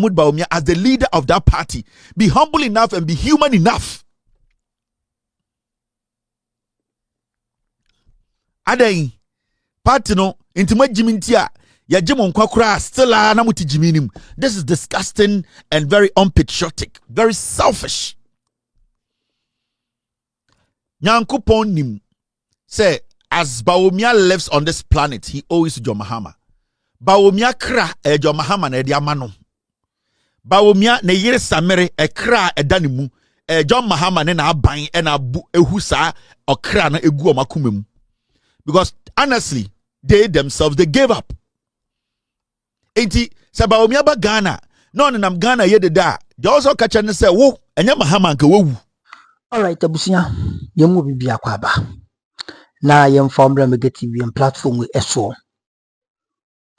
Mahmoud Bawumia as the leader of that party be humble enough and be human enough? Adai party no intima jimintia ya jimon kwakura still na muti jiminim. This is disgusting and very unpatriotic, very selfish. Nyankopon nim say as Bawumia lives on this planet, he owes to John Mahama. Bawumia kra John Mahama na edi amano. Bawumia ne yere Samere kra edanimu John Mahama ne na aban e na bu ehusa okra na egu omakumem. Because honestly, they themselves they gave up. Enti se Bawumia ba Ghana, no nam Ghana ye de da. They also catch and say, "Wo, enya Mahama nka wo." All right, abusia, yemu bibia kwa ba. Na yem formula mega TV and platform we eso.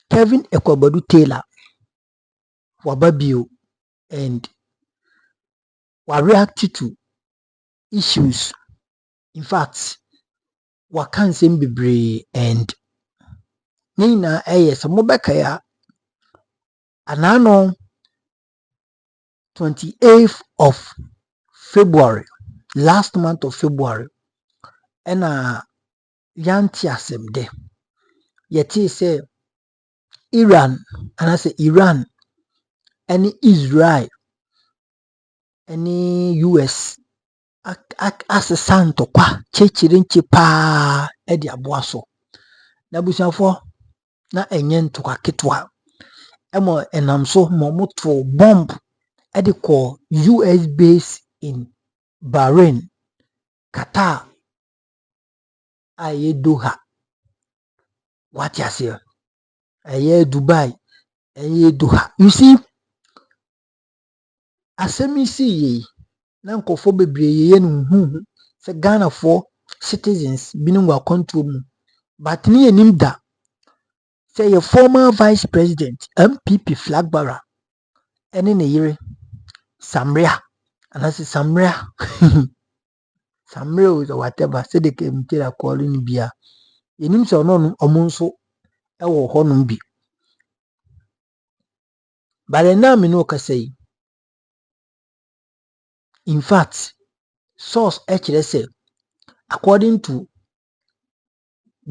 Kevin Tailor wababio and wa react to issues. In fact, wa kansen bebre and nina some mobeka ya anano 28th of February, last month of February, and yanti asem de yeti say Iran, and I say Iran, any Israel, any US, as a santo kwa chechirinchi pa edi abuaso. Nabusiafo na enyen to kwa kitwa. Emo enamso momuto bomb edi ko US base in Bahrain, Qatar, aye Doha. What you say? Aye Dubai, aye Doha. You see, asemi si ye na nkofo bebre ye no se Ghana for citizens binu wa control mu. But ni enim da say a former vice president NPP flag bearer ene ne yire Samria, and I say Samria Samria or whatever say they came tell calling bia enim so no omonso e wo honum bi. But now me no ka say, in fact, source actually say, according to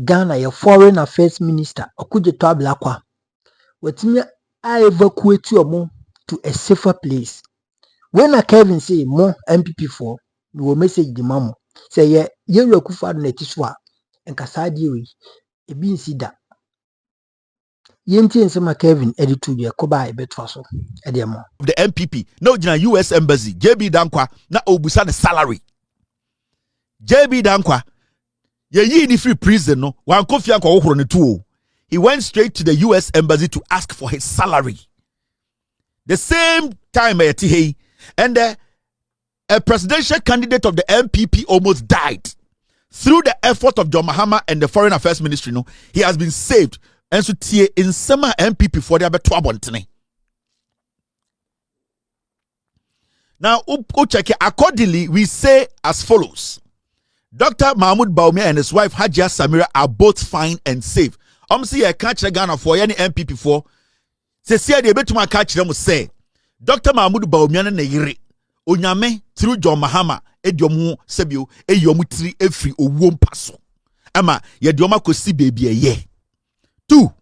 Ghana, your foreign affairs minister, Okuje Tablakwa, what me I evacuate you more to a safer place. When I Kevin say more NPP for, we will message the mamo. Say, yeah, you kufa netiswa, and kasadi a bin sida. Yenti and Sama Kevin editu ya koba e betwaso ediamo. The NPP no jina US embassy JB Dankwa na obusa the salary. JB Dankwa ye yi ni free prison no wan kofi anko wohoro ne tuo. He went straight to the US embassy to ask for his salary. The same time and a presidential candidate of the NPP almost died. Through the effort of John Mahama and the Foreign Affairs Ministry, no, he has been saved. And so tie in some NPP for the abeto abontene. Now, check it. Accordingly, we say as follows: Dr. Mahmoud Bawumia and his wife Hajia Samira are both fine and safe. See a catch Ghana for any NPP for. Say they bet my catch them say Dr. Mahmoud Bawumia na yire onyame through John Mahama ediomu sebio eyomu tri efri owom paso. Ama ye dioma kosi baby ye. 2.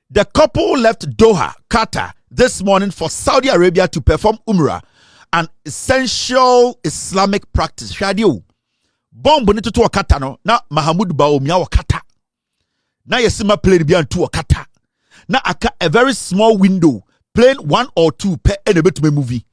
The couple left Doha, Qatar, this morning for Saudi Arabia to perform Umrah, an essential Islamic practice. Shadio, bomb bonito to Qatar no na Mahmoud Bawumia wa Qatar. Na yesima plane bian to Qatar. Na aka a very small window, plane 1 or 2 per enebet movie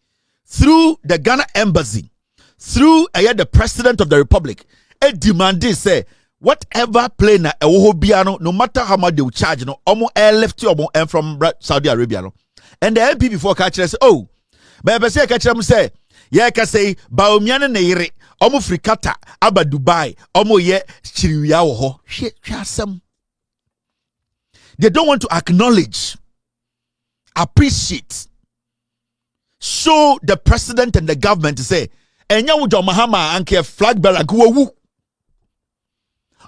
through the Ghana embassy, through the president of the republic. A demanded say whatever plane no matter how much they will charge, no, almost airlift you from Saudi Arabia. No. And the MP before catcher say, oh, but I say catcher say, yeah, can say Bawumia na yire, omo free Qatar, aba Dubai, omo ye chiriya ho. They don't want to acknowledge, appreciate, show the president and the government to say, enya wo John Mahama anke flag bearer go wu.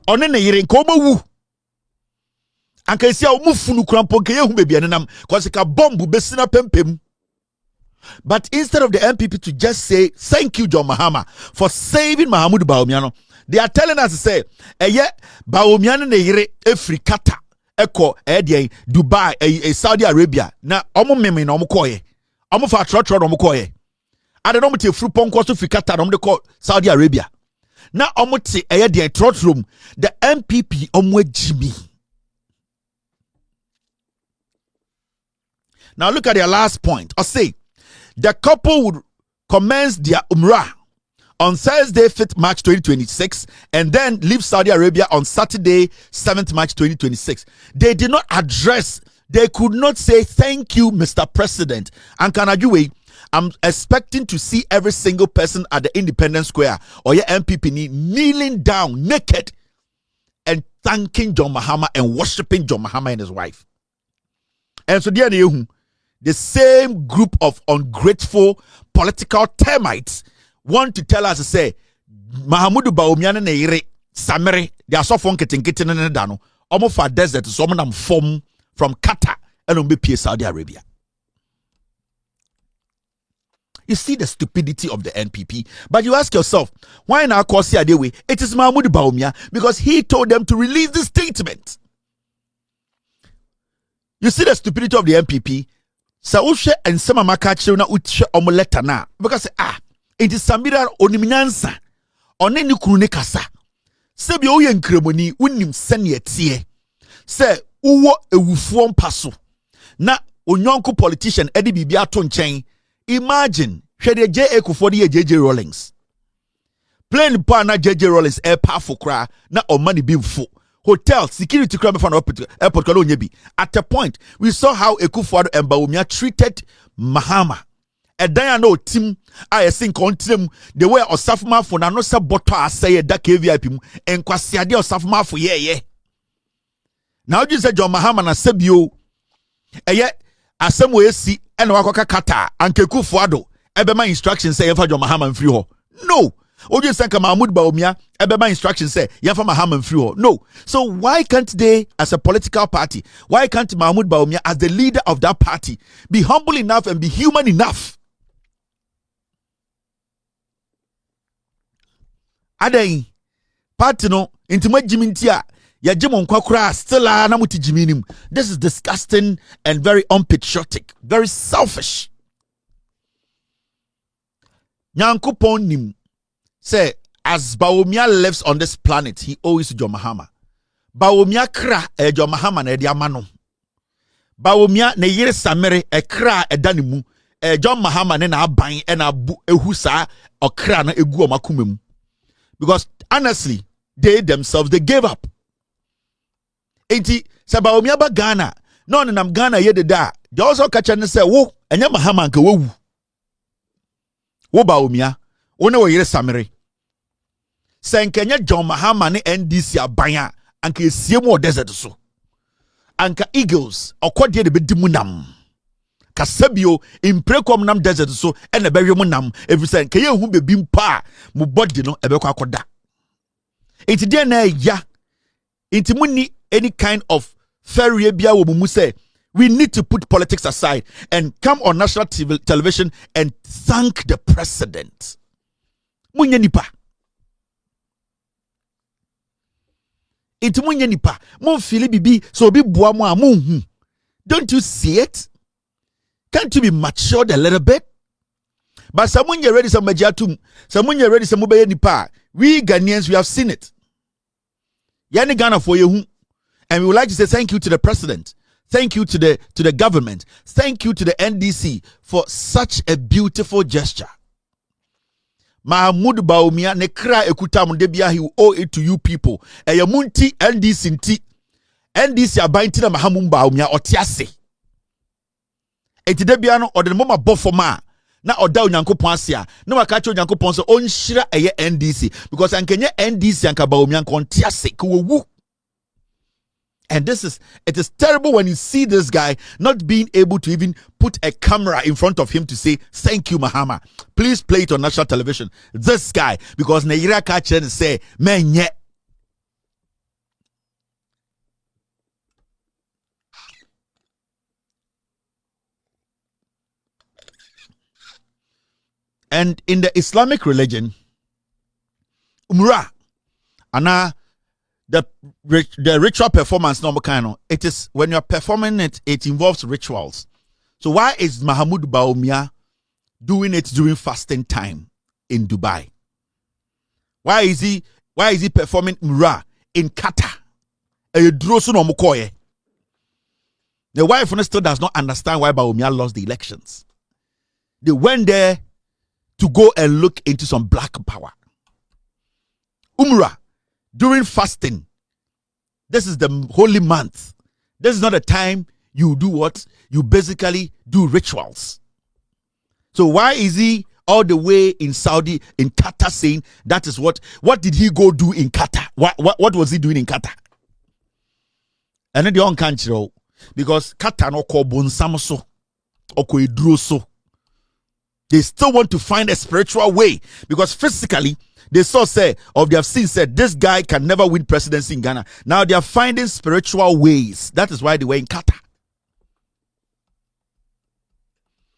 One ne yire nko wu. anka esi a omufunu krampo nke yehu bebi enam cause ka bomb besina pempem. But instead of the NPP to just say thank you John Mahama for saving Mahamudu Bawumia no, they are telling us to say eye Bawumia ne yere efri Qatar eko Dubai Saudi Arabia na omo meme na omo koye omo fa trotro na omo koye ade no mte fru ponko so fi Qatar omo de call Saudi Arabia na omo te eye de trotro the NPP omo agimi. Now look at their last point. I say the couple would commence their Umrah on Thursday, 5th March 2026, and then leave Saudi Arabia on Saturday, 7th March 2026. They did not address, they could not say thank you, Mr. President. And Kanajuwe, I'm expecting to see every single person at the Independence Square or your MPP kneeling down naked and thanking John Mahama and worshiping John Mahama and his wife. And so the same group of ungrateful political termites want to tell us to say Mahamudu Bawumia ne yere Samere they are so fun keten ne dano omo fa desert so omo nam from Qatar and on be Saudi Arabia. You see the stupidity of the NPP, but you ask yourself, why now cause here way? It is Mahamudu Bawumia because he told them to release the statement. You see the stupidity of the NPP. Sa ushe and sama makachi na uche omoleta na because it is Samira oniminyansa one ni kurune kasa sebi oye nkremoni unim sene tie se uwo ewufuo mpaso na onyonko politician edi bibia ato nchen. Imagine hwede JA kufo de JJ Rawlings plane pa na JJ Rawlings air powerful kra na omani bimfo hotel security crime for airport bi. At a point we saw how Ekufuado and Bawumia treated Mahama. A Diana team I think continue the way of Safma for no sa boto say that KVIP and kwasiade of Safma for yeah. Now you say John Mahama na sebio yet asem we see and wakoka Qatar and Ekufuado ebema instructions say for John Mahama and free ho. No. Oje Sanka Mahmoud Bawumia ebeba instruction say yafa Mahama free. No. So why can't they as a political party, why can't Mahmoud Bawumia as the leader of that party be humble enough and be human enough? Adai party no intima jimintia ya jimon kwakura still na muti jiminim. This is disgusting and very unpatriotic, very selfish. Nyankopon nim say as Bawumia lives on this planet, he owes to John Mahama. Bawumia kra John Mahama na edi amano. Bawumia ne yere Samere kra edanimu John Mahama ne na aban e na ehusa okra na egu omakumem. Because honestly, they themselves they gave up. Enti sa Bawumia ba Ghana, no nam Ghana ye de da. They also catch and say, "Wo, enya Mahama nka wo. Wo Bawumia, wo ne wo yere Samere." Senkenya John Mahama ne NDC abanya anka esiemu desert so anka eagles okwode de bedimu nam kasabio imprekom nam desert so ene bewem nam every nka ye hu bebi mpa mu body no ebekwa akoda enti de na ya enti munni any kind of fair bia wo mu say we need to put politics aside and come on national television and thank the president. Munya nipa Itimunye nipa mon fili bibi so bi boa mo amunhu. Don't you see it? Can't you be matured a little bit? But someone you ready some majatum, someone you ready some mobile nipa. We Ghanaians, we have seen it. Yani Ghana for you, and we would like to say thank you to the president, thank you to the government, thank you to the NDC for such a beautiful gesture. Mahamudu Bawumia ne kra ekutam de bia he owe it to you people. Eyamunti NDC nti NDC abanti na Mahamudu Bawumia otiase. Eti de bia no ode mama bofoma na oda onyankopon asia na wakacho onyankopon so onhira eye NDC because ankenye NDC anka Bawumia nkontiase kwowu. And it is terrible when you see this guy not being able to even put a camera in front of him to say, thank you, Mahama. Please play it on national television. This guy, because Naira Kachin say, man, yeah. And in the Islamic religion, umrah, the ritual performance, it is when you are performing it, it involves rituals. So why is Mahmoud Bawumia doing it during fasting time in Dubai? Why is he performing umrah in Qatar? The wife still does not understand why Bawumia lost the elections. They went there to go and look into some black power. Umrah during fasting. This is the holy month. This is not a time you do what? You basically do rituals. So why is he all the way in Saudi, in Qatar, saying that is what did he go do in Qatar? What was he doing in Qatar? And then the on country, because Qatar no ko bonsam so or ko eduro so. They still want to find a spiritual way, because physically they saw say, or they have seen said, this guy can never win presidency in Ghana. Now they are finding spiritual ways. That is why they were in Qatar.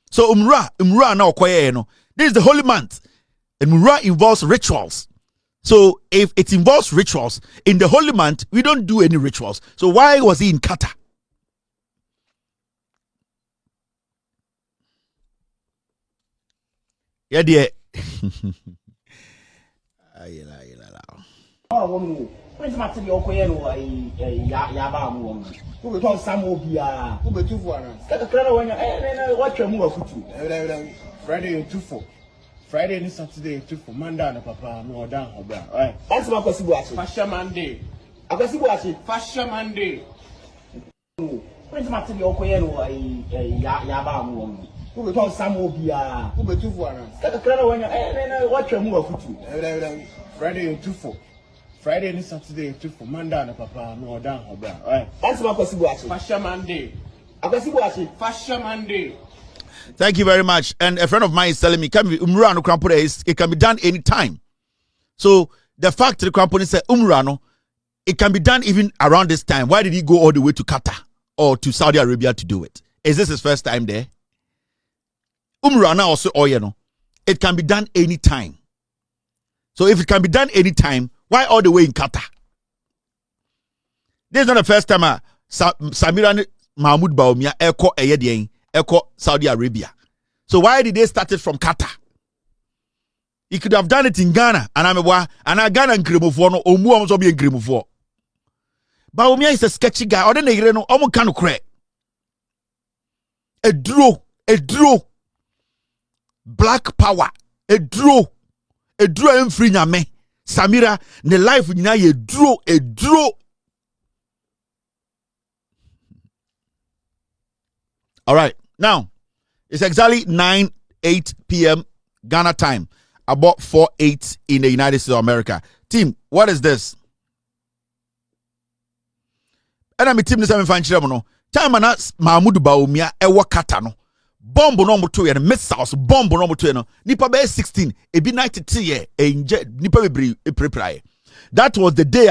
So umrah now this is the holy month, and umrah involves rituals. So if it involves rituals in the holy month, we don't do any rituals. So why was he in Qatar? Yeah, dear. Friday and Saturday took for Monday and Papa no down. Alright. That's my possible. Fashion Monday. I possible. Fashion Monday. When's my TV Okoyen or Yabam? Who will call some Obia? Who will 2 for an watch your move. Friday and 2 for. Friday and Saturday took for Monday and Papa no down. Alright. That's my possible. Fashion Monday. I possible. Fashion Monday. Thank you very much. And a friend of mine is telling me, it can be done anytime. So the fact the company said Umrano, it can be done even around this time. Why did he go all the way to Qatar or to Saudi Arabia to do it? Is this his first time there? Umrana also, it can be done anytime. So if it can be done anytime, why all the way in Qatar? This is not the first time Samira Mahmoud Bawumia Echo Saudi Arabia. So why did they start it from Qatar? He could have done it in Ghana, and Ghana and Grimofo no omu also be Grimofo. Bawumia is a sketchy guy. Or then they no omu kanu kre. A draw. Black power. A draw free nyame. Samira ne life nyina ye draw. All right. Now, it's exactly 9:08 p.m. Ghana time, about 4:08 in the United States of America. Team, what is this? And I'm a team this time in time and Mahmoud Bawumia ewa Qatar no. Bomb no 2 and missiles bomb no 2 no. Nipa be 16, e be 93 year nipa be prepare. That was the day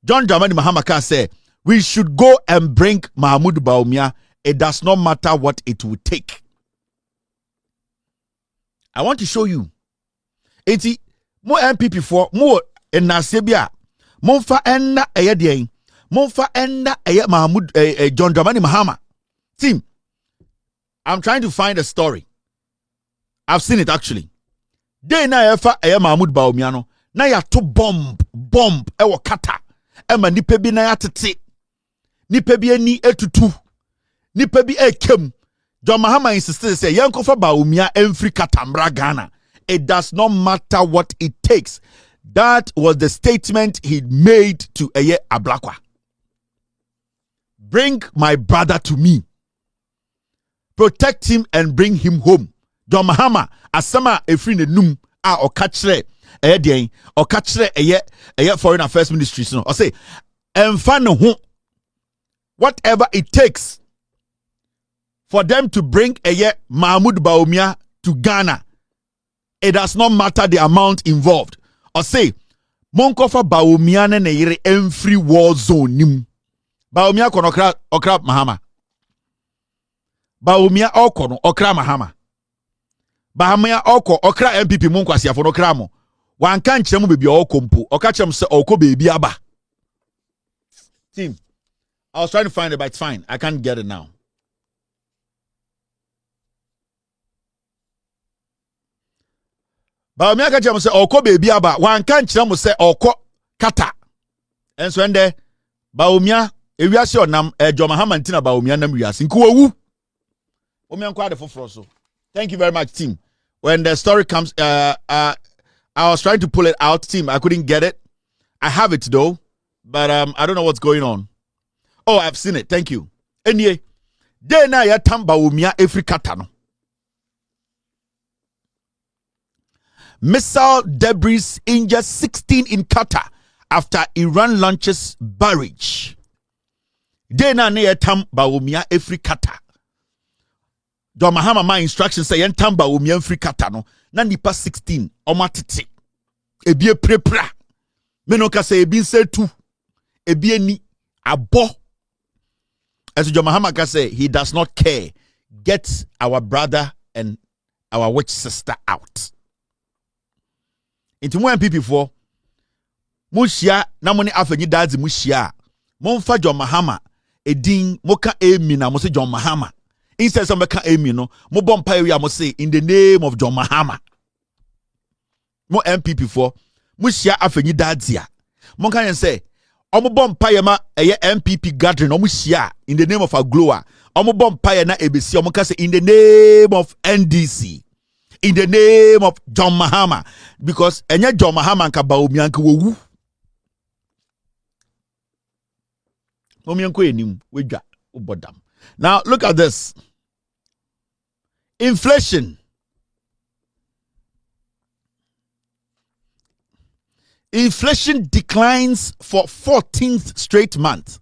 John Dramani Mahama said we should go and bring Mahmoud Bawumia. It does not matter what it will take. I want to show you. Eti more NPP for more in Nasebia. Monfa enda eyedien. Monfa enda Mahmoud John Dramani Mahama. Team, I'm trying to find a story. I've seen it actually. Day na efa Mahmoud Bawumia no. Na ya to bomb ewo Qatar. Ema nipa bi na ya tete. Nipa bi ani etutu. Nipa bi ekem. John Mahama insisted say yankofa Bawumia enfri Katambra Ghana. It does not matter what it takes. That was the statement he made to Eye Ablakwa. Bring my brother to me. Protect him and bring him home. John Mahama asama efri ne num a okachre eye den okachre eye foreign affairs ministry no. I say emfa ne ho whatever it takes for them to bring Mahmoud Bawumia to Ghana. It does not matter the amount involved. Or say, Monkofa Bawumia ne yere every war zone nim. Bawumia kono okra Mahama. Bawumia okono okra Mahama. Bawumia oko okra NPP mu nkwasiafo no kra mo. Wan kan kyerɛ mu bebi oko mpo. Oka kyerɛ mu sɛ oko bebi aba. Team, I was trying to find it, but it's fine. I can't get it now. Bawumia ka kyerɛ mu sɛ oko bebi aba. Wan kan kyerɛ mu sɛ oko Qatar. Enso ende Bawumia ewiase onam John Mahama ntina Bawumia nam wiase. Nku owu. Omi anko ade foforo so. Thank you very much, team. When the story comes, I was trying to pull it out, team. I couldn't get it. I have it though, but I don't know what's going on. Oh, I've seen it. Thank you. Anyway, day na ya tamba Bawumia every Qatar no. Missile debris injures 16 in Qatar after Iran launches barrage. Day na ya tamba Bawumia every Qatar. John Mahama my instructions say yentam Bawumia free Qatar no na nipa 16 omatete ebie prepra me no ka say ebi nse tu ebie ni abo as John Mahama ka say he does not care, get our brother and our witch sister out into one NPP for mushia na mo ne afenyi dazi mushia momfa John Mahama edin moka emi na mo se John Mahama. Instead some can aim, mo bompa area mo say in the name of John Mahama. Mo NPP for mo share afenyi dadia. Mo can say omo bompa yema eye NPP gathering omo share in the name of Agloa. Omo bompa ye na ABC omo can say in the name of NDC. In the name of John Mahama, because enye John Mahama nka Bawumia nka wowu. Mo mi enko enim wedwa obodam. Now look at this. Inflation. Inflation declines for 14th straight month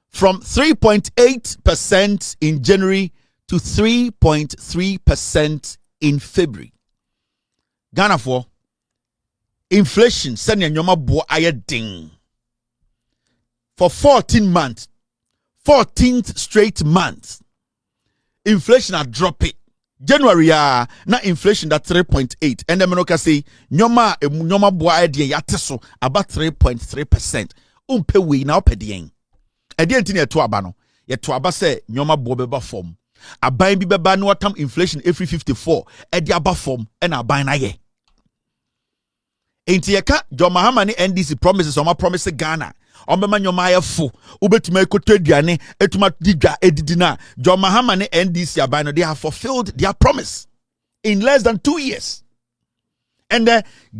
from 3.8% in January to 3.3% in February. Ghana for inflation sending nyoma bo ayeding for 14 months. 14th straight month. Inflation are dropping. January na inflation that 3.8 and then menoka say nyoma bo idea yateso about 3.3%. Umpe we na opedien. Edi ntini eto aba no. Yeto aba say nyoma bo beba form. Aban bi beba no watam inflation every 54 edi aba form and aban na ye. Enti yeka John Mahama ni NDC promises oma promise Ghana. Ombema nyoma ya fu ubetuma ekoto aduane etuma digwa edidina. John Mahama ne NDC abano, they have fulfilled their promise in less than 2 years. And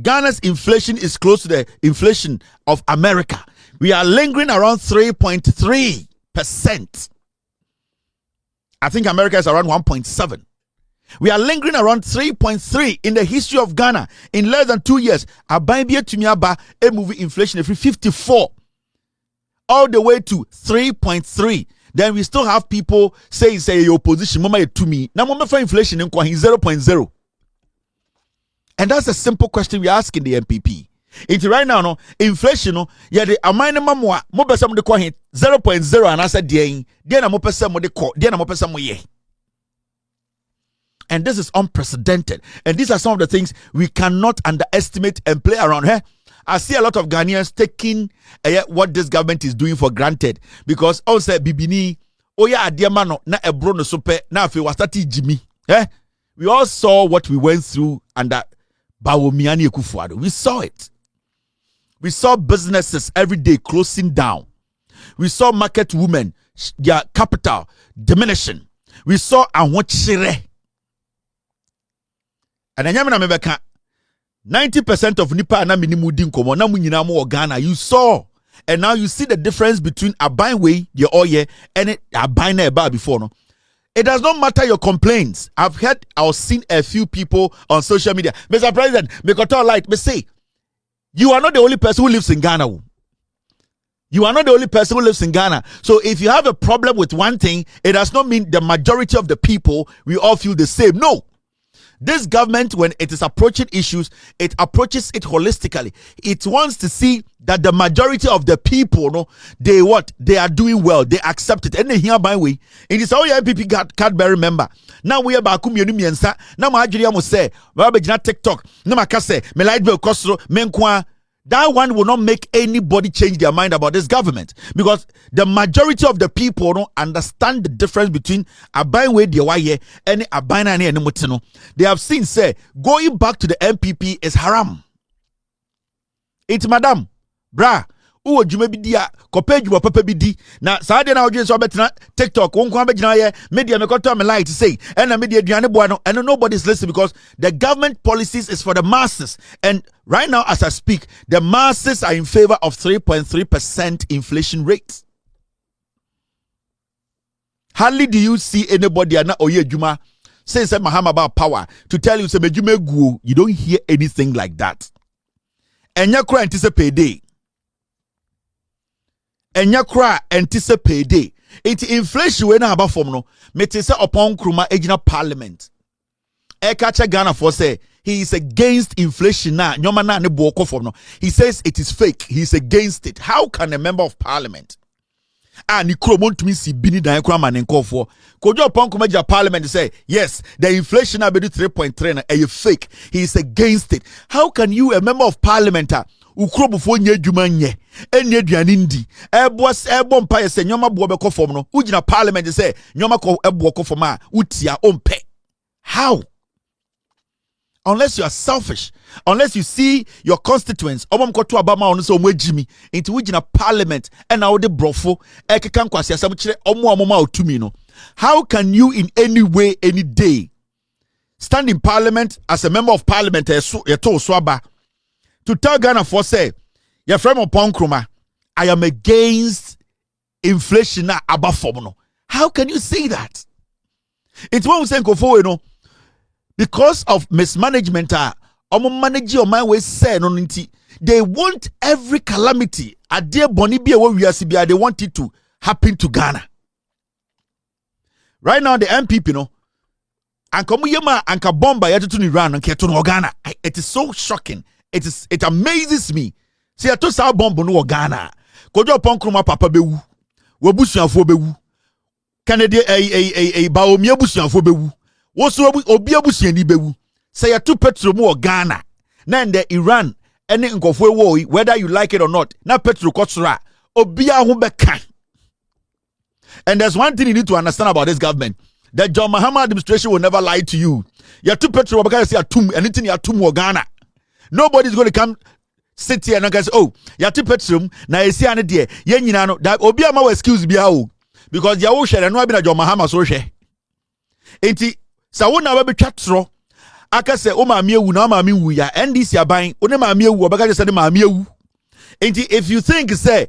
Ghana's inflation is close to the inflation of America. We are lingering around 3.3%. I think America is around 1.7. We are lingering around 3.3 in the history of Ghana in less than 2 years. Abambia tumiaba a movie inflation every 54 all the way to 3.3. Then we still have people say your position mama to me. Now mama for inflation in 0.0. And that's a simple question we ask in the NPP. It's right now no inflation no yeah the amine mamwa mo pesa mo de ko 0.0 and I said dey na mo pesa mo de ko dey na mo pesa mo ye. And this is unprecedented. And these are some of the things we cannot underestimate and play around here. I see a lot of Ghanaians taking what this government is doing for granted because also bibini oya adiamano na ebro no sope na afi wasati Jimmy. We all saw what we went through under Bawumia ni Ekufuado. We saw it. We saw businesses every day closing down. We saw market women, their capital diminishing. We saw anwochire. And anyamina mebeka 90% of nipa na minimu din komo na munyina mo Ghana. You saw, and now you see the difference between Aban way the oye and Aban na eba before no. It does not matter your complaints. I've heard or seen a few people on social media. Mr. President, make a light. Me say, you are not the only person who lives in Ghana. You are not the only person who lives in Ghana. So if you have a problem with one thing, it does not mean the majority of the people we all feel the same. No. This government, when it is approaching issues, it approaches it holistically. It wants to see that the majority of the people, no, they are doing well, they accept it. And they hear by way. It is all your NPP Cadbury member. Now we are back miensa. Now my Nigeria must say, Babajina TikTok, no makase, me light bill kosro, menkwa. That one will not make anybody change their mind about this government, because the majority of the people don't understand the difference between Abainwe Diawaye and Abainani and Mutino. They have seen, say, going back to the NPP is haram. It's madam, bra, uwo jume bidia, kope juwa pepe bidi. Na saade na ojye so betina TikTok, wonko abejina ye, media mekoto ame like to say, and the media diane buano, and nobody's listening because the government policies is for the masses. And right now, as I speak, the masses are in favor of 3.3% inflation rate. Hardly do you see anybody na oye juma say Mahama about power to tell you say mejume guo. You don't hear anything like that. Enya kura anticipate day. Enya kura anticipate day. It's inflation we na about form no. Mete say upon kruma ejina parliament. Ekacha Ghana for say he is against inflation now. Nyoma na ne buoko form no. He says it is fake. He is against it. How can a member of parliament and Nikromon to me see Bini Diagram and call for Kojo upon Kumaja Parliament to say yes, the inflation will be 3.3 and you fake. He is against it. How can you, a member of parliament, Ukrobu for nye jumanye, and ye dianindi, Ebwas Ebon Paya say Nyoma Bobeko form no, Ujina Parliament to say Nyoma ko Ebwoko for ma, Utia ompe. How? Unless you are selfish, unless you see your constituents, Obamkoto Abama on so Jimmy into which in a parliament and now the brofo, Ekekan Kwasia Samuche, Omo Otumino. How can you in any way, any day, stand in parliament as a member of parliament, Yato Swaba, to tell Ghana for say, your friend upon Kruma, I am against inflation abafomono. How can you say that? It's one who say Kofo, you know. Because of mismanagement, they want every calamity. They want it to happen to Ghana. Right now, the NPP, Ghana. It is so shocking. It amazes me. See, I told bomb no Ghana. Kojo Ponkruma Papa Bewu, Wabusian for Bewu, Canada Bawumia Busian for Bewu. Woso obi abusiani bewu say ya two petrol mu Ghana na the Iran any nkofo wo whether you like it or not na petrol kosra obi a ho beka. And there's one thing you need to understand about this government, that John Mahama administration will never lie to you. Ya two petrol because say atum anything ya atum Ghana, nobody's going to come sit here and say oh ya two petrol na esi ane de ye nyina no that obi ama excuse bia o because ya wo hwere no abi na John Mahama so hwe enti sa wona ba betwatro aka se o maame ewu na maame wu ya NDC aban o ne maame ewu obeka se ne maame ewu enti if you think say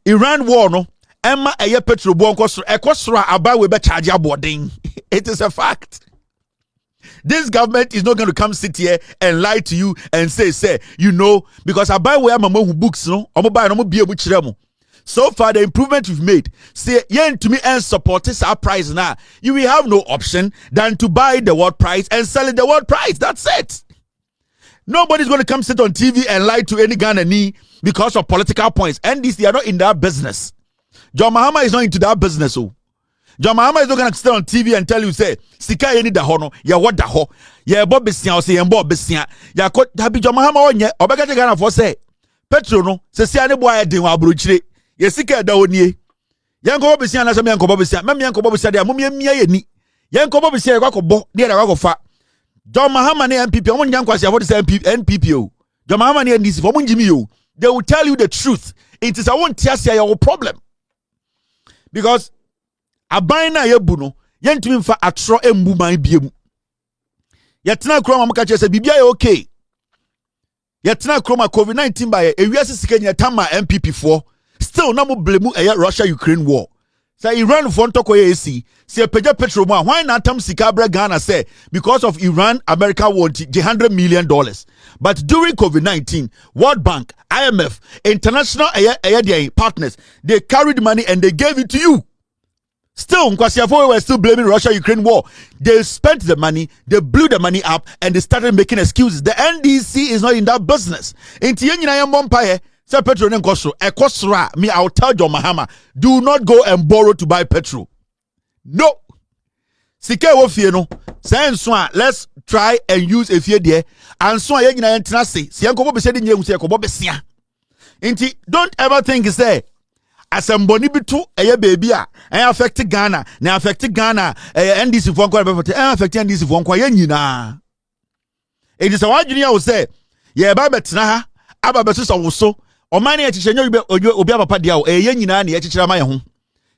Iran war no emma eye petrol bo ekosoro aba we be charge abodin it is a fact. This government is not going to come sit here and lie to you and say you know, because aban we mama hu books no omo buy no mo bie mu kire mo. So far, the improvement we've made, say, yen to me and support this our price now. You will have no option than to buy the world price and sell it the world price. That's it. Nobody's going to come sit on TV and lie to any Ghanaian because of political points. And they are not in that business. John Mahama is not into that business. Oh. John Mahama is not going to sit on TV and tell you, say, Sika yeni da hono, ya what da ho, ya bob besian or say, ya bob besian, ya kot, happy John Mahama on ye, or baga Ghana for say, Petrono, se siane boy de wa bruchre. Yesika da onie yanko bobisia na sami yanko bobisia mem yanko bobisia de amumie mia yeni yanko bobisia e kwakobo de da kwakofa John Mahama ne NPP omo nyan kwase afo de NPP o John Mahama ne NDC for munjimi yo. They will tell you the truth. It is a one tiasia your problem, because aban na yebu no yentumi mfa atro embu man biemu yetena kroma maka chese bibia ye okay yetena kroma COVID-19 ba ye ewiase sika nya tama NPP for still no mo blame Russia Ukraine war. Say Iran for ntoko ye esi say peja petrol mo why na tam sika bra Ghana say because of Iran America want $100 million. But during COVID-19, World Bank, IMF, international partners, they carried money and they gave it to you. Still, Nkwasiafo were still blaming Russia-Ukraine war. They spent the money, they blew the money up, and they started making excuses. The NDC is not in that business. Say petrol and Kosra. Me, I'll tell John Mahama, do not go and borrow to buy petrol. No. Sike wofie no. Say let's try and use a few there. And so ye nyina entra se. Se yankobo be se de nyehun se yakobo besia. Inti don't ever think say asemboni bitu eye baby a affect Ghana. Na affect Ghana NDC for nkwa be affect NDC for nkwa ye nyina. It is a wadwini a wo say ye ba betena ha aba beso so Omani ya chichenyo obi papa dia o ye nyina na ye chichira ma ye ho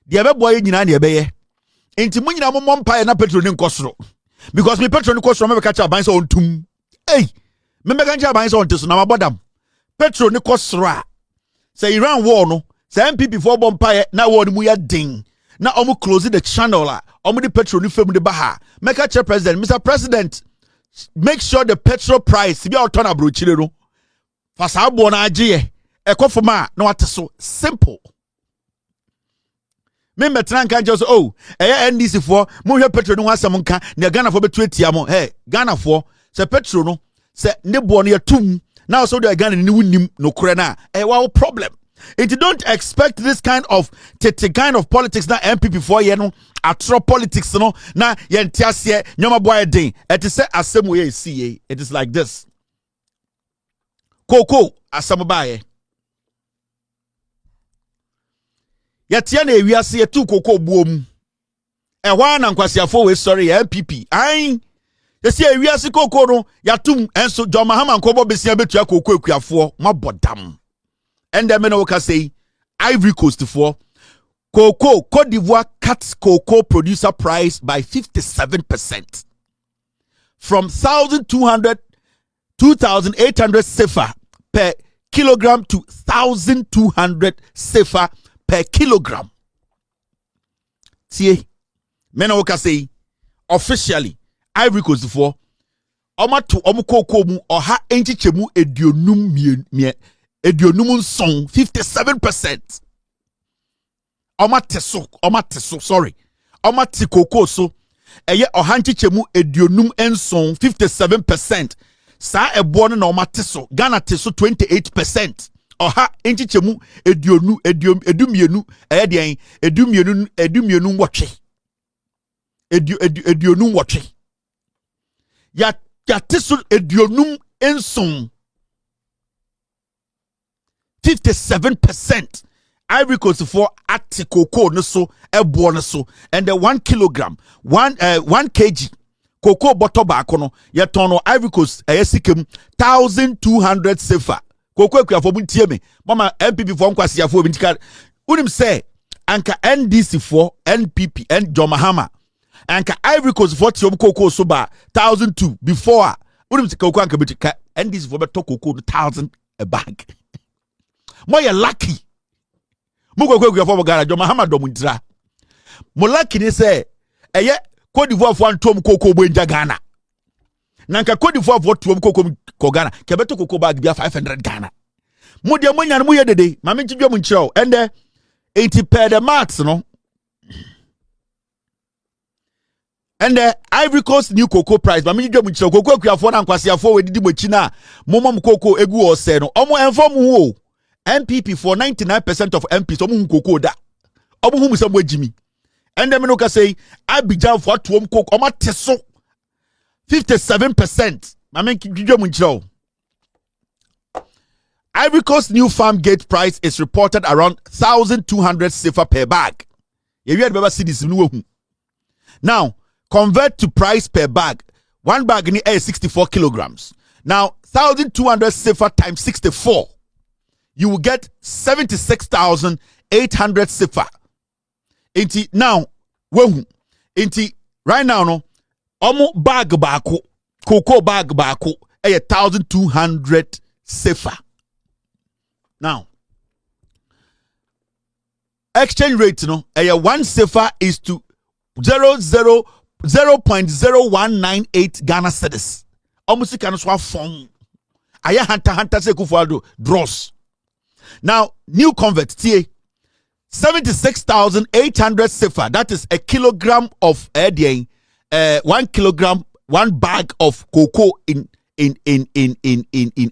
de be boy nyina na ye be ye enti mu nyina mo mpa na petrol ni nkosoro because me petrol ni nkosoro me catch aban so ontum eh me be catch aban so onteso na mabodam petrol ni nkosoro a say Iran war no say NPP for bompa na war ni mu ya ding na omu close the channel a omu di petrol ni fam de baha me catch president Mr. President make sure the petrol price be out on abrochire no fasa abo na agye ekofoma na wate so simple me metran kan just oh NDC for mo hwe petrol no asem nka na Ghana for betu atia mo hey Ghana for se petrol no se ne bo no yatum now so the Ghana ni wunim no kure na wow problem. If you don't expect this kind of politics na NPP for ye no atro politics no na ye ntiase nyoma boy den it is say asem we see it is like this koko asem bae yatia na ewiase yetu koko buom ehwa na Nkwasiafo we sorry NPP ai yesi ewiase koko no yatum enso John Mahama nkobo besia betua koko ekuafo mabodam and then me say Ivory Coast for cocoa Cote d'Ivoire cuts cocoa producer price by 57% from 2,800 sefa per kilogram to 1,200 sefa per kilogram. See, men say officially Ivory Coast for cocoa mu oha enchichemu edionum song 57%. Omateso sorry. Omati cocoa so eye ohanchichemu edionum ensong 57%. Sa ebo no na omateso Ghana teso 28%. Oha enchichemu edumienu eye den edumienu watwe. Edionum watwe. Ya teso edionum ensong 57%. Ivory Coast for cocoa no so ebo no so and the 1 kilogram 1 kg cocoa bottle back no ye ton Ivory Coast sikem 1,200 sefa cocoa ekuafo buntie me mama NPP for Nkwasiafo bintika unim say anka NDC for NPP and John Mahama anka Ivory Coast for tiom cocoa so ba 1,200 before unim say cocoa anka bitika NDC for beto cocoa 1,000 a bag. Moye lucky. Mugo for Ghana, John Mahama domuntra. Mo lucky ni say eye Cote d'Ivoire for antom cocoa benja Ghana. Nanka Cote d'Ivoire for tuom cocoa ko Ghana. Kebeto cocoa bag bia 500 Ghana. Mo de mo nya mo ye dede. Mame ntidwo mo nkyerɛw. Ende 80 per the max no. And the Ivory Coast new cocoa price, but me do much cocoa ekuafo na Nkwasiafo we didi mochi na momom cocoa egu ose no. Omo inform wo NPP for 99% of MPs omo cocoa da. Omo hu musam wajimi. And then me no ka say Abidjan for tuom cocoa omo teso 57%. Mame do much. Ivory Coast new farm gate price is reported around 1,200 sefa per bag. You hear baba see this no. Now convert to price per bag. One bag is 64 kilograms. Now, 1,200 sefa times 64. You will get 76,800 sefa. Inti now, inti right now no. Omo bag bako, cocoa bag bako, 1,200 sefa. Now, exchange rate no, 1 sefa is to 0.0198 Ghana cedis. Almost can so phone. Aya hanta se kufuado draws. Now new convert tie 76,800 sefa. That is a kilogram of 1 kilogram, 1 bag of cocoa in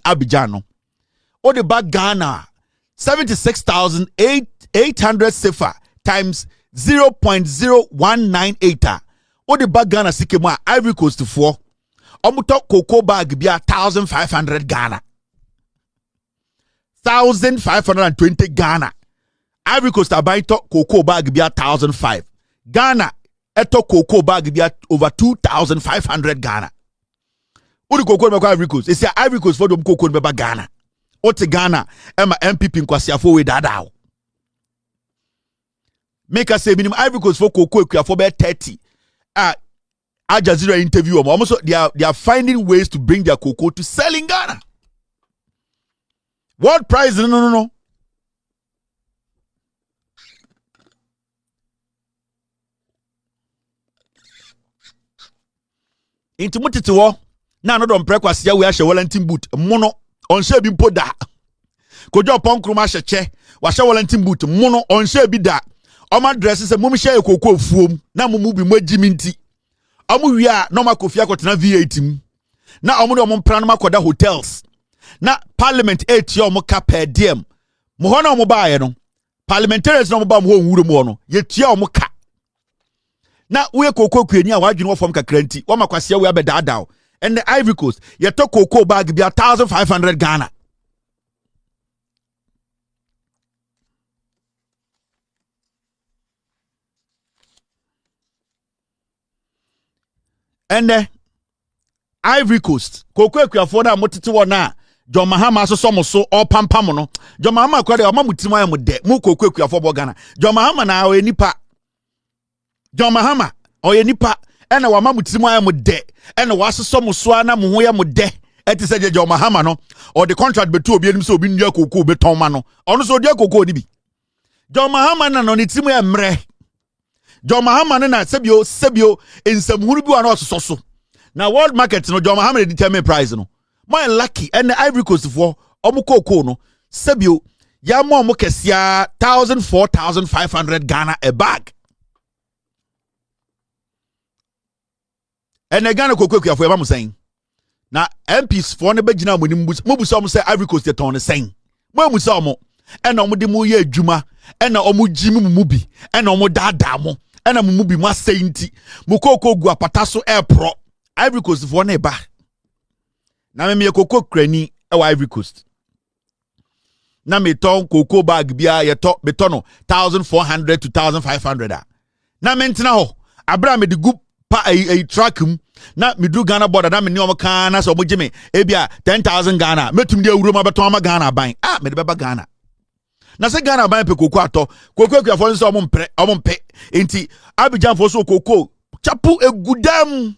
Abidjan. Or the bag Ghana 76,800 sefa times 0.0198. Or the bag Ghana sikema Ivory Coast 4. Omuto cocoa bag be 1,500 Ghana. 1,520 Ghana. Ivory Coast abaito cocoa bag be 1,005. Ghana eto cocoa bag be over 2,500 Ghana. Udi cocoa be Ivory Coast. It's Ivory Coast for them cocoa be Ghana. Ote Ghana ema NPP nkwasiafo we dada. Make us say minimum Ivory Coast for cocoa for be 30. Al Jazeera interview them. Almost they are finding ways to bring their cocoa to sell in Ghana. World price no. Into mutiti wo na no don prekwasia we ahye Wellington boot mono onhye bi mpoda kojo ponkroma hyeche wa hye Wellington boot mono onhye bi da oma dress se mum hye kokko fuom na mum bi magimi nti omu wi a no makofia kotena V8 mu na omu de omu pra no makoda hotels na parliament etie omu ka per diem mo ho na omu baaye no parliamentarians na omu ba mo ho nwuro mu no yetie omu ka na we cocoa kwani a wadwene wo fom kakra nti wo makwase we abedadaw and the Ivory Coast ye to cocoa bag be 1,500 Ghana. And the Ivory Coast cocoa kwafo na motete wo na John Mahama so so or pampam no John Mahama kwade o mamutima ya mu de mu cocoa kwafo bo Ghana John Mahama na o nipa John Mahama oye nipa ena wa mamutimu aye mu de ena wa aseso mu so na mu ho ye mu de eti se John Mahama no or the contract betu obi enim se obi ndia kokoo beton ma no ono so odia kokoo ni bi John Mahama na no ne timu e mre John Mahama na sebio ensamhuru bi wa na ososo so na world market no John Mahama determine price no my lucky and the Ivory Coast for omu kokoo no sebio ya mo omu kesia 4,500 Ghana a bag. And Ghana cocoa for am saying. Now MPs for ne begina mo busa mo say Ivory Coast the ton saying. Mo busa mo and omo de mo ye adwuma and omo jimi mu bi and omo dada mo and omo bi mo saying ti mo cocoa gu apata so air pro Ivory Coast for ne ba. Na me cocoa krani e wa Ivory Coast. Na me ton cocoa bag bia ye to me tono 1,400 to 1,500 a. Na me ntina ho abra me de gu pa a track na midru Ghana border na me ni omka na so mojime ebia 10,000 Ghana metum de awuro ma beton ama Ghana ban me de beba Ghana na se Ghana ban pe kokoo ato kokoo akuafo nso omompe enti Abidjan fo so kokoo chapu egudam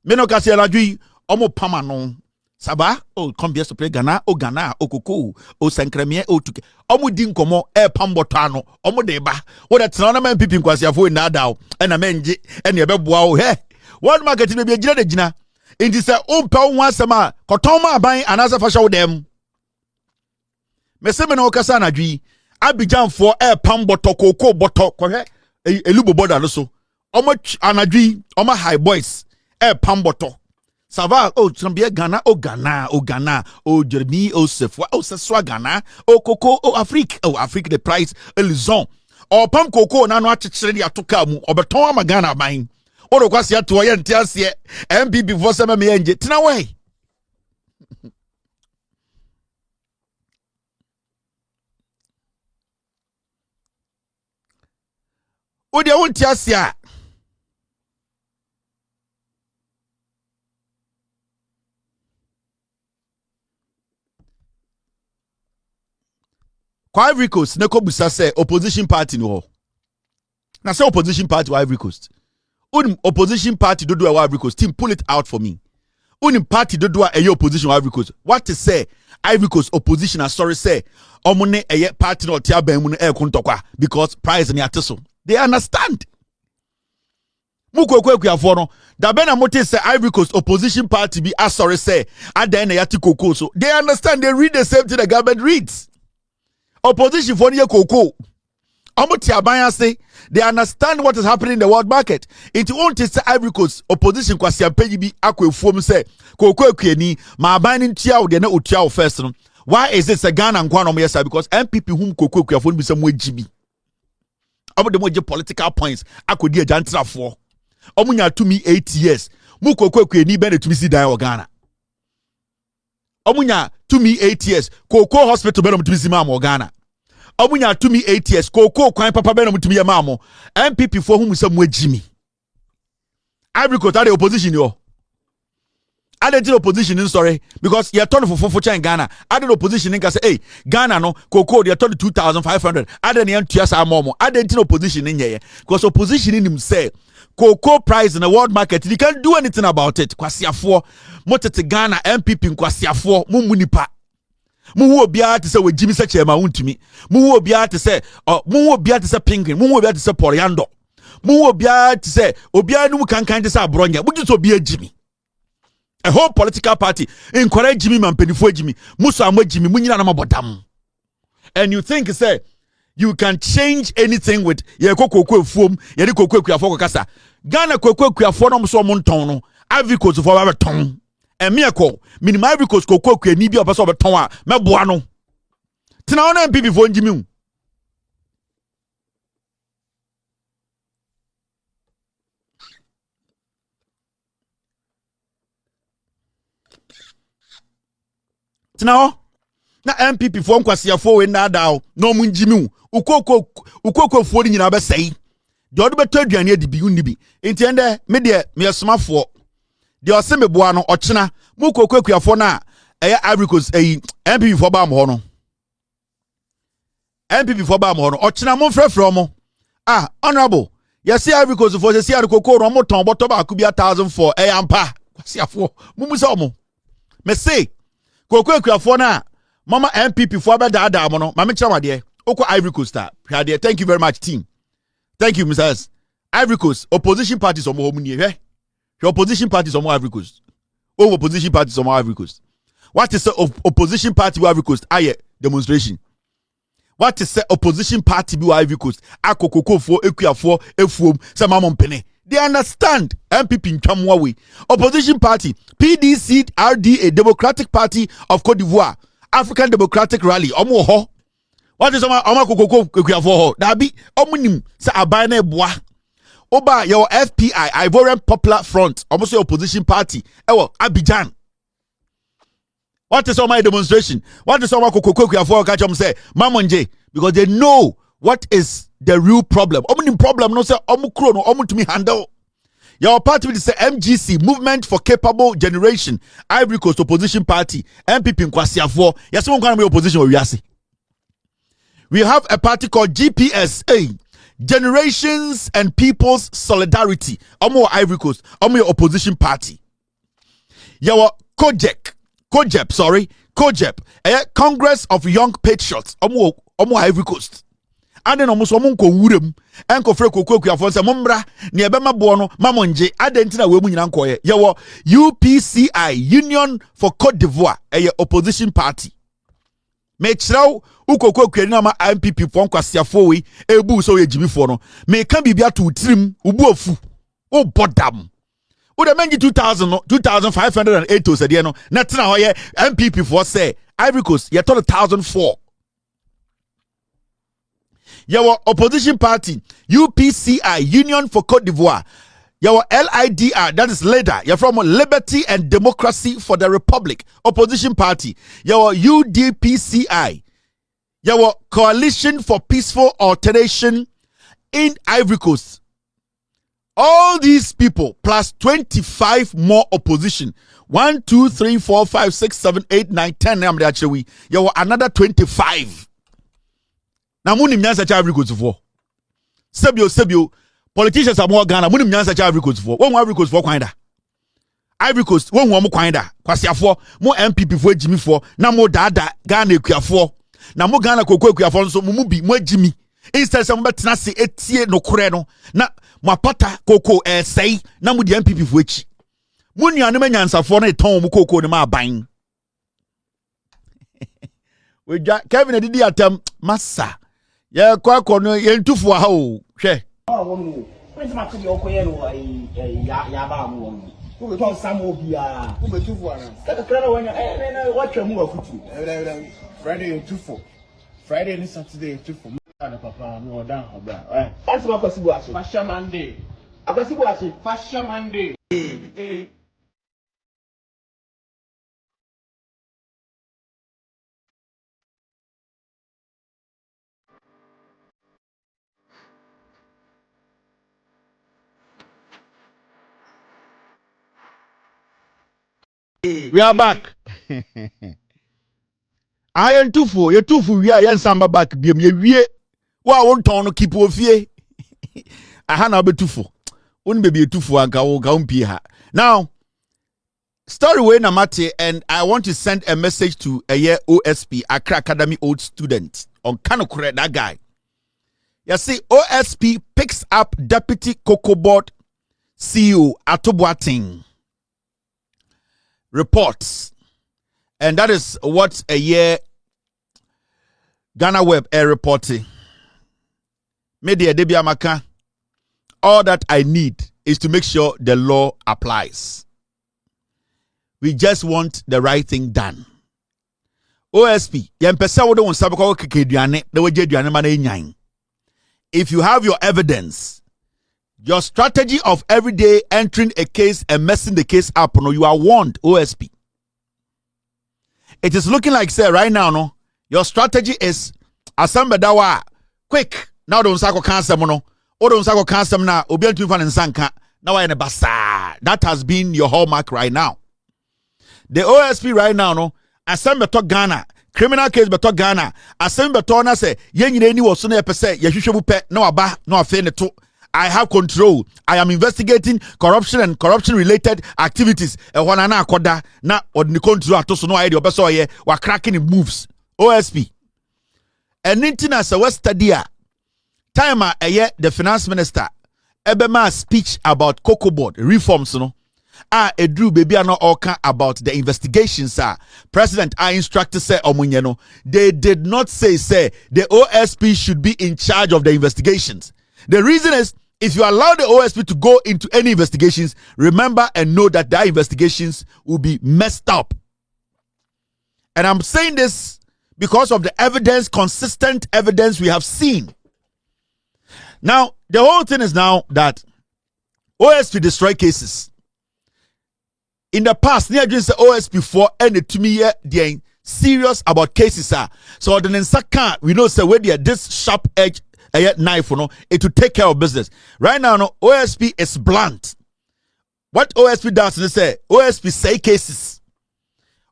me no kase aladwi omopama no saba come bien to play Ghana o kokoo o sankremie o tuke omudi nkomo pamboto ano omude ba wo de tena na NPP nkwasiafo na dawo na menje ene ebeboa o he world market no be gina de gina enti se umpa wo asema koton ma ban anasa fa hye dem meseme no kasa na dwi Abidjan fo pamboto kokoo boto kohwe elubo border no so omo anadwi omo high boys pamboto Sava Trambia Ghana Jeremy Sefwa Seswa Ghana Coco Afrique Afrique the price Elizon pam coco na no achechire dia toka mu obeton ama Ghana ban o kwase ato ye ntiase MPP for some me enje tina we o dia wontiase a Kwa Ivory Coast neko busa se opposition party no na say opposition party wa Ivory Coast opposition party dodo wa Ivory Coast team pull it out for me party dodo a opposition wa Ivory Coast what to say Ivory Coast opposition sorry say omune party no tia ban mu no kontokwa because prize ni ateso they understand muko kwekuafo no da be na mote say Ivory Coast opposition party be sorry say adan na yati kokoo so they understand they read the same thing the government reads opposition for near cocoa Omuti abaya say they understand what is happening in the world market. It won't say Ivory Coast opposition kwasi ampeji bi akwe fuom say kokwe kwani ma aban ntia wo de na otua wo first no. Why is it a Ghana nkwa no yesa? Because NPP whom kokwe kwafo bi say mo agibi. Omo de mo je political points akodi ajantrafo. Omo nya to me 8 years. Mu kokwe kwani be na tumi si dan wo Ghana. Omo nya to me 8 years. Koko hospital be na tumi si ma mo Ghana. Omunya to me 8 years koko kwan papa be na mutumi ya maamo NPP for whom say mo agimi Ivory Coast are the opposition yo ade the opposition sorry because you turn for fufucha in Ghana ade the opposition nka say hey Ghana no koko they turn 2500 ade ne antua sa momo ade the opposition nyeye because opposition in him say koko price in the world market you can't do anything about it kwasiafo motete Ghana NPP kwasiafo mumunipa Muhu obiara te se we Jimmy Sache ma wuntumi. Muhu obiara te se muhu obiara te se Penguin. Muhu obiara te se Poriando. Muhu obiara te se obiara nu kankan te se Abronya. Muju to obiara Jimmy. A whole political party encourage Jimmy man penifo Jimmy. Muso amwe Jimmy munyina na mabodam. And you think say you can change anything with ye kokoko fuom, ye de kokoko kuafo kasa. Ghana kokoko kuafo no so monton no. Ivory Coast for ba ton. Emiako minimum Ivory Coast kokoko kwani bi opeso beton a meboa no tena ona MPP fo njimi tena ho na MPP fo nkwasiafo we na dawo no mu njimi ukoko fo ni nyina be sei de odo beto aduane adi bi unni bi enti ende me de me yesomafo de osemeboa no ochena mu kokoko na Ivory Coast MPP for ba mo no MPP for ba mo no ochena mo frefre mo honorable yes Ivory Coast for say kokoro mo ton boto ba ku bi 1000 for ampa kwasiafo mumu se omo me say kokoko na mama MPP for ba da mo no ma me kira wade okọ Ivory Coast hwade thank you very much team thank you Mrs. Ivory Coast opposition parties omo ho mu ni your opposition parties omo Ivory Coast opposition parties omo Ivory Coast. What is the opposition party Ivory Coast? Aye, demonstration. What is the opposition party Ivory Coast? Akokoko for ekuafo efuom samamon pene. They understand MPP ntwamwa opposition party PDC RDA Democratic Party of Cote d'Ivoire African Democratic Rally omo ho. What is oma kokoko ekuafo ho? Dabi omunim sa aban na eboa. Oba your FPI Ivorian Popular Front almost your opposition party ewo Abidjan. What is all my demonstration? What is all my kokoko catch them say Mamonje because they know what is the real problem. Omni problem no say omukro no omu to me handle. Your party is the MGC Movement for Capable Generation Ivory Coast Opposition Party MPP nkwasiafo. Yes, one can be opposition we are. We have a party called GPSA Generations and People's Solidarity. Omo Ivory Coast. Omo your opposition party. Your Kojep. Congress of Young Patriots. Omo Ivory Coast. And then almost omo ko wurem. Enko fre kokoko afon se mombra ne ebema bo no mamonje adentina we mu nyina nkoye. Your UPCI Union for Cote d'Ivoire. Opposition party. Me chiraw ukoko kwani na ma MPP fo nkwasiafo we ebu so ye jimifo no me ka bibia to tirim ubu ofu o bodam o de menji 2000 no 2508 to say no na tena ho ye MPP for say Ivory Coast ye to 1004 your opposition party UPCI Union for Cote d'Ivoire your LIDR, that is LIDR. You're from Liberty and Democracy for the Republic opposition party. Your UDPCI, your Coalition for Peaceful Alteration in Ivory Coast. All these people plus 25 more opposition. 1, 2, 3, 4, 5, 6, 7, 8, 9, 10. Actually, you another 25. Now, muni mnyansa cha Ivory Coast for. Sebio. Politicians are more Ghana. Munim nyansa cha Ivory Coast for. When Ivory Coast for kwanda. Ivory Coast when mo kwanda. Kwasiafo mo MPP for Jimmy for. Na mo dada Ghana ekuafo. Na mo Ghana kokoko ekuafo nso mo bi mo Jimmy. Instead some betena se etie no kore no. Na mo apata koko sei na mo di MPP for echi. Mo nuanu manyansafo na eton mo koko ne ma aban. We Kevin didi atem massa. Yeah, kwa kono yentufu ha o. Hwe. Oh, woman. When my kid okoye no ya ba mu won. Who be talk some obia. Who be 2-4 na. That kind when watch mu afutu. Friday 2-4. Friday and Saturday 2-4. Papa no down obra. Eh. That's what possible aso. Fashion Monday. Akwasibu aso. Fashion Monday. We are back. I am tufu, you tufu we are samba back biem ye wie. Wa won ton no keep ofie. Aha na be tufu. Won be tufu anka wo ga umpi ha. Now, story way na mate, and I want to send a message to a year OSP Accra Academy old student on Kanokure, that guy. You see, OSP picks up Deputy Cocoa Board CEO Atoboating reports, and that is what a year Ghana Web air reporting. Media Debia Maka. All that I need is to make sure the law applies. We just want the right thing done. OSP, if you have your evidence, your strategy of every day entering a case and messing the case up, no, you are warned, OSP. It is looking like, say, right now, no, your strategy is asambedawa quick. Now don't sako cancer mono. Or don't sako cancer na obian tu fan sanka. Now I in a basa. That has been your hallmark right now. The OSP right now, no, asambeto Ghana. Criminal case beto Ghana. Asambeto na say yenyi ni wo so na pese yehwehwe pe na waba na afe ne to. I have control. I am investigating corruption and corruption related activities. E wana na akoda na odni control atoso no aye de obeso ye wa cracking in moves. OSP. And intina se West Stadia. Time the finance minister ebema speech about Cocoa Board reforms no. Edru baby are not all about the investigations president instructed say omunye no. They did not say the OSP should be in charge of the investigations. The reason is, if you allow the OSP to go into any investigations, remember and know that their investigations will be messed up. And I'm saying this because of the evidence, consistent evidence we have seen. Now, the whole thing is now that OSP destroy cases. In the past, near just the OSP for any to me they serious about cases so the Nsaka we know say where this sharp edge knife, it to take care of business. Right now, no, OSP is blunt. What OSP does is say OSP say cases.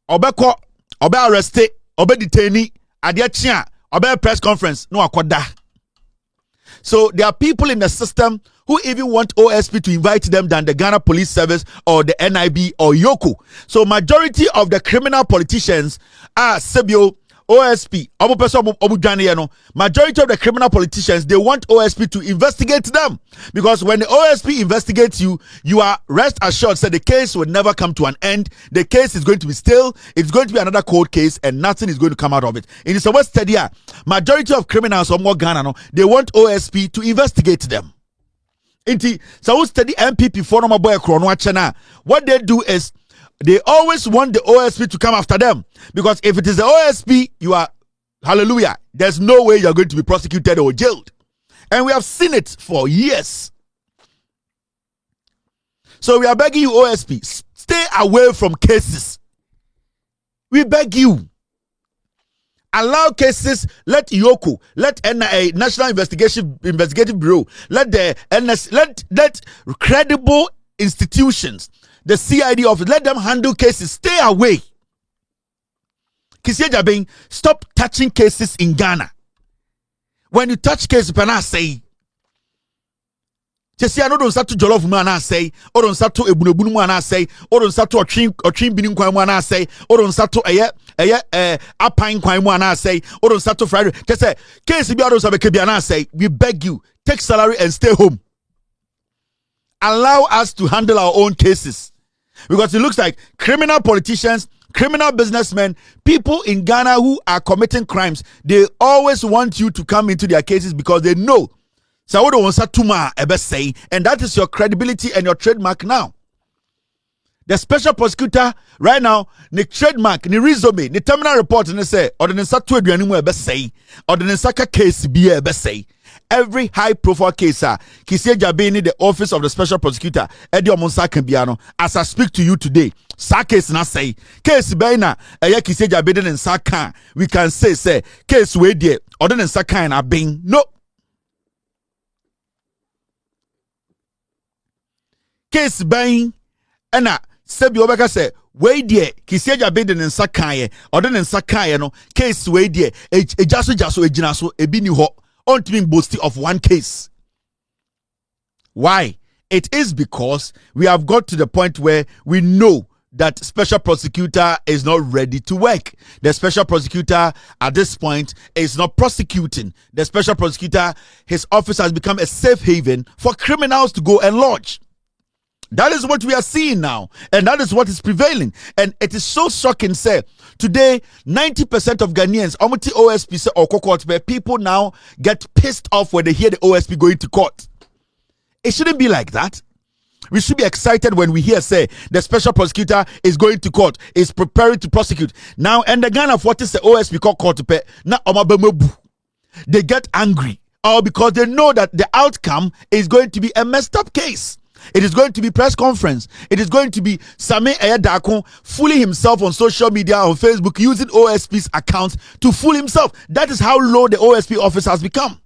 Obeko, obe arrested, obe detainee, adiachia, obe press conference, no akoda. So there are people in the system who even want OSP to invite them than the Ghana Police Service or the NIB or Yoko. So majority of the criminal politicians are Sebio, OSP, majority of the criminal politicians, they want OSP to investigate them. Because when the OSP investigates you, you are rest assured that the case will never come to an end. The case is going to be still, it's going to be another cold case and nothing is going to come out of it. In the West Stadia, majority of criminals or more Ghana, they want OSP to investigate them. So study NPP for no boy channel. What they do is they always want the OSP to come after them, because if it is the OSP, you are hallelujah. There's no way you're going to be prosecuted or jailed, and we have seen it for years. So we are begging you, OSP, stay away from cases. We beg you. Allow cases, let Yoko, let NIA, National Investigative Bureau, let the NS, let credible institutions, the CID office, let them handle cases. Stay away. Kisia Jabing, stop touching cases in Ghana. When you touch cases, pana say, Chesi ano don satu jollof mu ana say, o don satu ebunebunu mu ana say, o don satu otwin binin kwan mu ana say, o don satu apan kwan mu ana say, o don satu fried. Chese case bi ado sabe ke bi ana say, we beg you, take salary and stay home. Allow us to handle our own cases. Because it looks like criminal politicians criminal businessmen, people in Ghana who are committing crimes, they always want you to come into their cases because they know. So what do want to say, and that is your credibility and your trademark now. The special prosecutor right now, the trademark, the resume, the terminal report, and they say, or the Satu Eduanimu say, or the Saka case be a say. Every high profile case, Kisie Jabini, the office of the special prosecutor, Eddie Omonsa Kembiano, as I speak to you today, sa case na say, case Baina, Kisie Jabini and Saka, we can say, case we dear, or then Saka and Abing. No. Case Bain, and Sebi Obeka say, we dear, Kisie Jabini and Saka, or then Saka, no, case we dear, a jaso ejinaso, a bini ho. On to being boasting of one case. Why? It is because we have got to the point where we know that special prosecutor is not ready to work. The special prosecutor at this point is not prosecuting. The special prosecutor, his office has become a safe haven for criminals to go and lodge. That is what we are seeing now, and that is what is prevailing. And it is so shocking, sir. Today, 90% of Ghanaians, Omuti OSP say or court, where people now get pissed off when they hear the OSP going to court. It shouldn't be like that. We should be excited when we hear, say, the special prosecutor is going to court, is preparing to prosecute. Now, and the Ghana of what is the OSP called court to pay, now they get angry, all because they know that the outcome is going to be a messed up case. It is going to be press conference. It is going to be Same Ayadakon fooling himself on social media, on Facebook, using OSP's account to fool himself. That is how low the OSP office has become.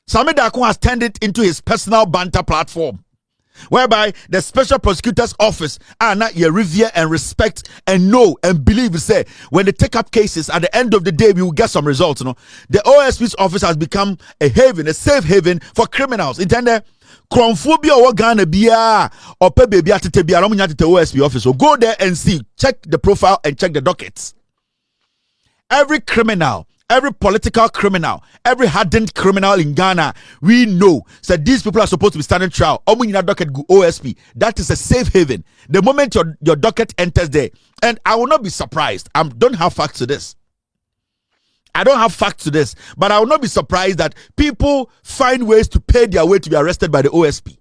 Same Ayadakon has turned it into his personal banter platform, whereby the special prosecutor's office are not you revere and respect and know and believe. Say when they take up cases, at the end of the day, we will get some results. You know, the OSP's office has become a haven, a safe haven for criminals. Intended. Cronphobia or Ghana Bia or Pebe Bia Tete Bia OSP office. So go there and see, check the profile and check the dockets. Every criminal, every political criminal, every hardened criminal in Ghana, we know that these people are supposed to be standing trial. Docket OSP. That is a safe haven. The moment your docket enters there, and I will not be surprised. I don't have facts to this. I don't have facts to this, but I will not be surprised that people find ways to pay their way to be arrested by the OSP.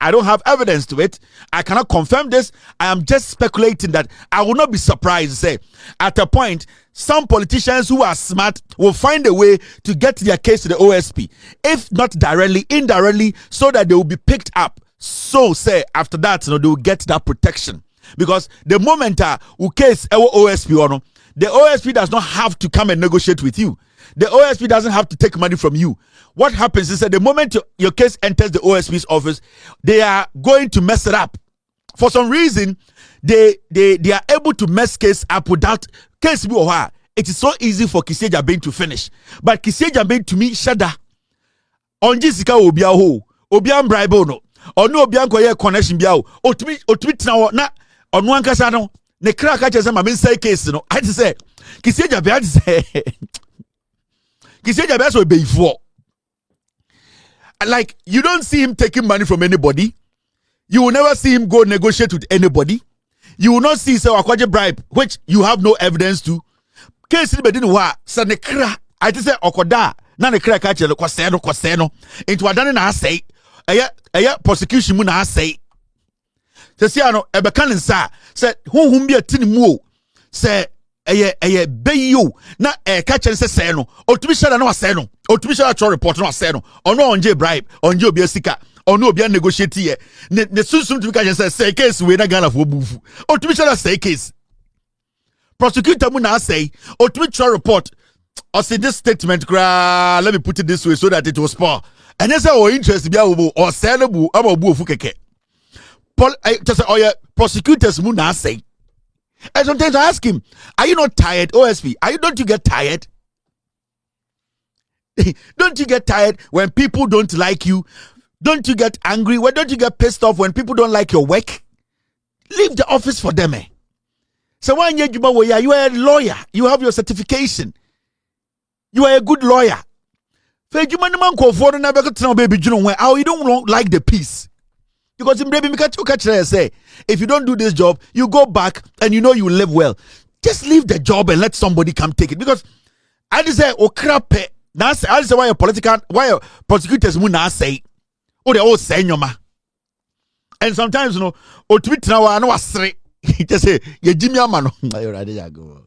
I don't have evidence to it. I cannot confirm this. I am just speculating that I will not be surprised, say, at a point, some politicians who are smart will find a way to get their case to the OSP. If not directly, indirectly, so that they will be picked up. So, say, after that, they will get that protection. Because the moment case OSP or no, the OSP does not have to come and negotiate with you. The OSP doesn't have to take money from you. What happens is that the moment your case enters the OSP's office, they are going to mess it up. For some reason, they are able to mess case up without case. It is so easy for Kisie Jabin to finish. But Kisie Jabin to me, shada. On Jessica Obia ho, Obian bribe no, or no Obian koye connection biao, or to me na on one casano. Ne crack catches them, I say case, no. I just say, Kisie Jabin say, Kisie Jabin will be for. Like, you don't see him taking money from anybody. You will never see him go negotiate with anybody. You will not see say akwaje bribe, which you have no evidence to. Case ni bedin wa sa ne kra. I just say okoda na ne kra ka chele kwase no. Into adane na asay. Eya prosecution mu na asay. Se ano ebeka nsa se honhum bi atini mu o. Se eye beyo na ka chele se no. Otumi shara na wase no. Otumi shara cho report na wase no. Ono onje bribe, onje obi asika. Ono obi an negotiate here. Ne sunsun to ka say case we na Ghana for bufu. Otumi shara say case. Prosecutor mu na say otumi cho report. Or say this statement let me put it this way so that it was poor. And that's our interest bia wo or sellable ababu ofu keke. Just say prosecutors mu na say. And sometimes I ask him, are you not tired, OSP? Don't you get tired? Don't you get tired when people don't like you? Don't you get angry? Why don't you get pissed off when people don't like your work? Leave the office for them. So when you are a lawyer, you have your certification. You are a good lawyer. Oh, you don't like the peace. Because in Brebi Mikachu say, if you don't do this job, you go back and you know you live well. Just leave the job and let somebody come take it. Because I just say, oh crap, now I say why your prosecutors will not say, oh they all say no ma. And sometimes you know, oh tweet now I know I say, just say, you Jimmy Amano. Go.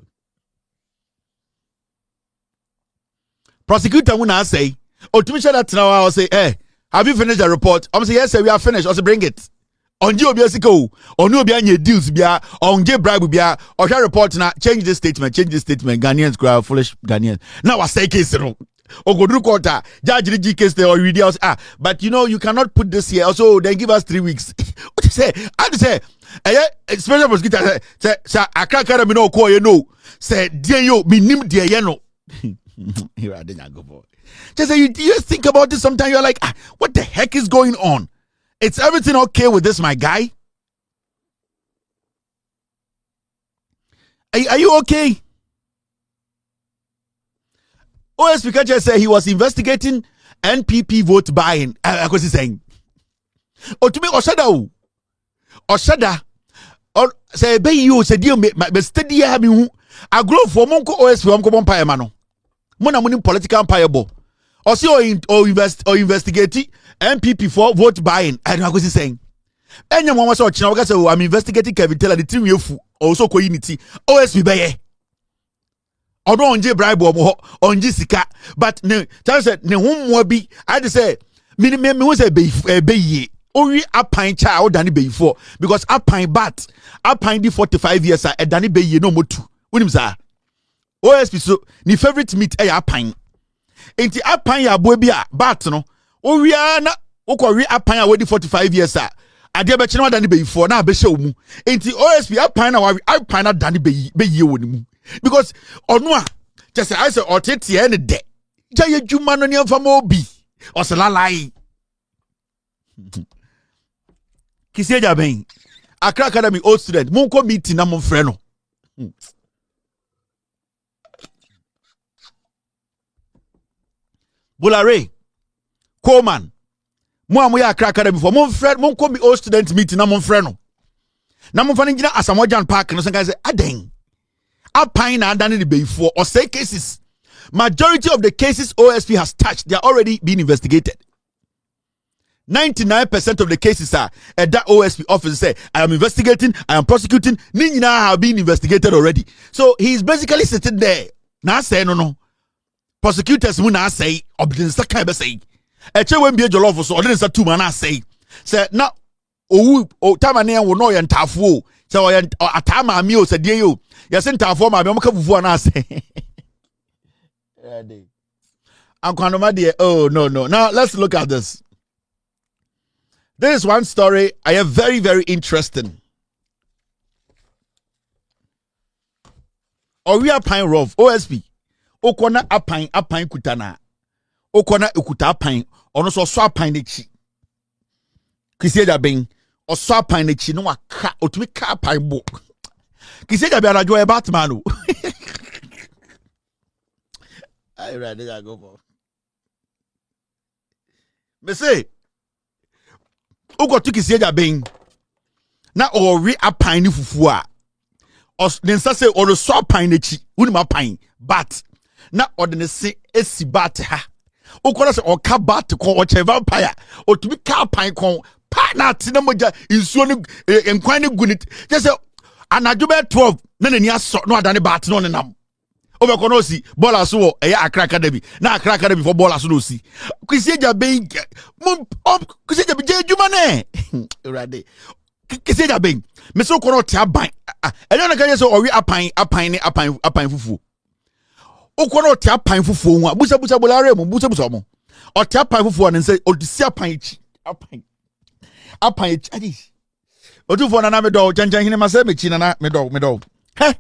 Prosecutor will not say, oh to me that now I'll say, hey, have you finished the report? I'm saying yes, sir, we are finished. Also bring it. On you be siko, on you be any deals bia, on J bribe bia, or shall report now. Change this statement. Ghanaians grow foolish Ghanaians. Now I say case no. Or go do quarter. Judge the case there or read else. But you know you cannot put this here. Also then give us 3 weeks. What you say? I say, special prosecutor say I can't carry me no call you know. Say dear you me nim dear you know. Here I didn't go for. Just say you think about this sometimes you're like, what the heck is going on? It's everything okay with this, my guy? Are you okay? OSP Kacha said he was investigating NPP vote buying. I was saying, oh, to me, Oshada, or say, be you, say, dear, me, steady, having I grow for Monko OSP, Monko Empire Mano. Mona political empire bo. Or see or investigate NPP for vote buying. I don't know what he's saying. Anyone was watching. I'm investigating Kevin Tailor the team you also co-unity. OSP baye. I don't on bribe or on Jessica, but no. Tell said ne whom will be. I just say me was a bay. Only a pine child Danny Bay for because a pine bat a pine the 45 years a Danny Bay no more two. What him say? OSP so ni favorite meat a pine. Enti apan ya boy bia bat no o wia na ukori apan ya wedi 45 years a ade be chene wadane be before na be hye omu enti OSP apan na wa apan na dane be ye woni mu because onu a just I say otete e ne de ja ye dwuma no ne mfa ma obi oselalai kisi eja ben Accra Academy old student mon ko meeting na mon frɛ no Bulare, Coleman, Moya Accra Academy for mon friend, mon come old student meeting, na mon friend. Na mon friend as a Mojan Park, and some guys say, Adeng, a pine and done the bay for or say cases. Majority of the cases OSP has touched, they are already being investigated. 99% of the cases are at that OSP officer say, I am investigating, I am prosecuting, Nina have been investigated already. So he is basically sitting there. Now say no. Prosecutors will not say, obedience the kind of say. A chair won't be a jollof so didn't say 2 man say. Say now, oh, Tamania will know and tafu. So a tama meal said you. Yes, and tafu, my mom for an say. Uncle Madia, oh, no. Now let's look at this. There is one story I am very, very interesting. Oria Pine Rove, OSP. Okona apan kutana. Okona ukuta apan. Ono so apan nechi. Kisi da ben. O so apan nechi no aka otumi ka apan bo. Kisi da be anajo e Batman o. I ready to go for. Me say. Ugo tu kisi da ben. Na ori apan ni fufu a. Os nensa say o so apan nechi. Unima apan but na ordinance esi bat ha ukora se oka bat ko o che vampire o to be ka pan kon pa na tina moja insuo ne enkwan ne gunit just say anajo be 12 na nani aso no adane bat no nenam o be kono si bola so wo eya Accra Academy na Accra Academy for bola so no si kwisi ja ben kwisi ja be juma ne urade kwisi ja ben me so kono te aban eno na kan so o wi apan fufu okoro o tia pan fufuo hu a busa bolare mu busa mo o tia pan fufuo ne say odisi apan echi adi odufo na me do janjan hine masa mechi na me do he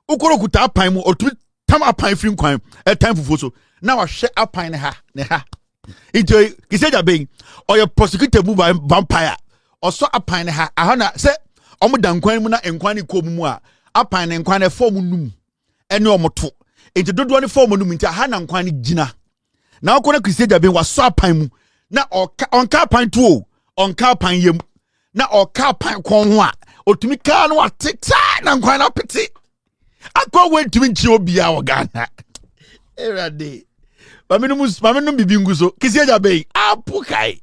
okoro kuta apan mu otu tam apan firi nkwan time fufuo so na wa hwe apan ne ha into kiseja ben o your prosecutor mu vampire o so apan ne ha aha na say omo dan kwan mu na enkwan ne ko mu a apan ne nkwan ne form num ene omoto enti dodo ne form no minti ha na nkwan ne gina na okona Christian ben wa so apan mu na onka apan to onka apan yem na oka pan kon ho a otumi ka no ateta na nkwan na pete akọ wentumi nchi obia o Ghana erade mamenum bibi nguso kisi aja bei apukai.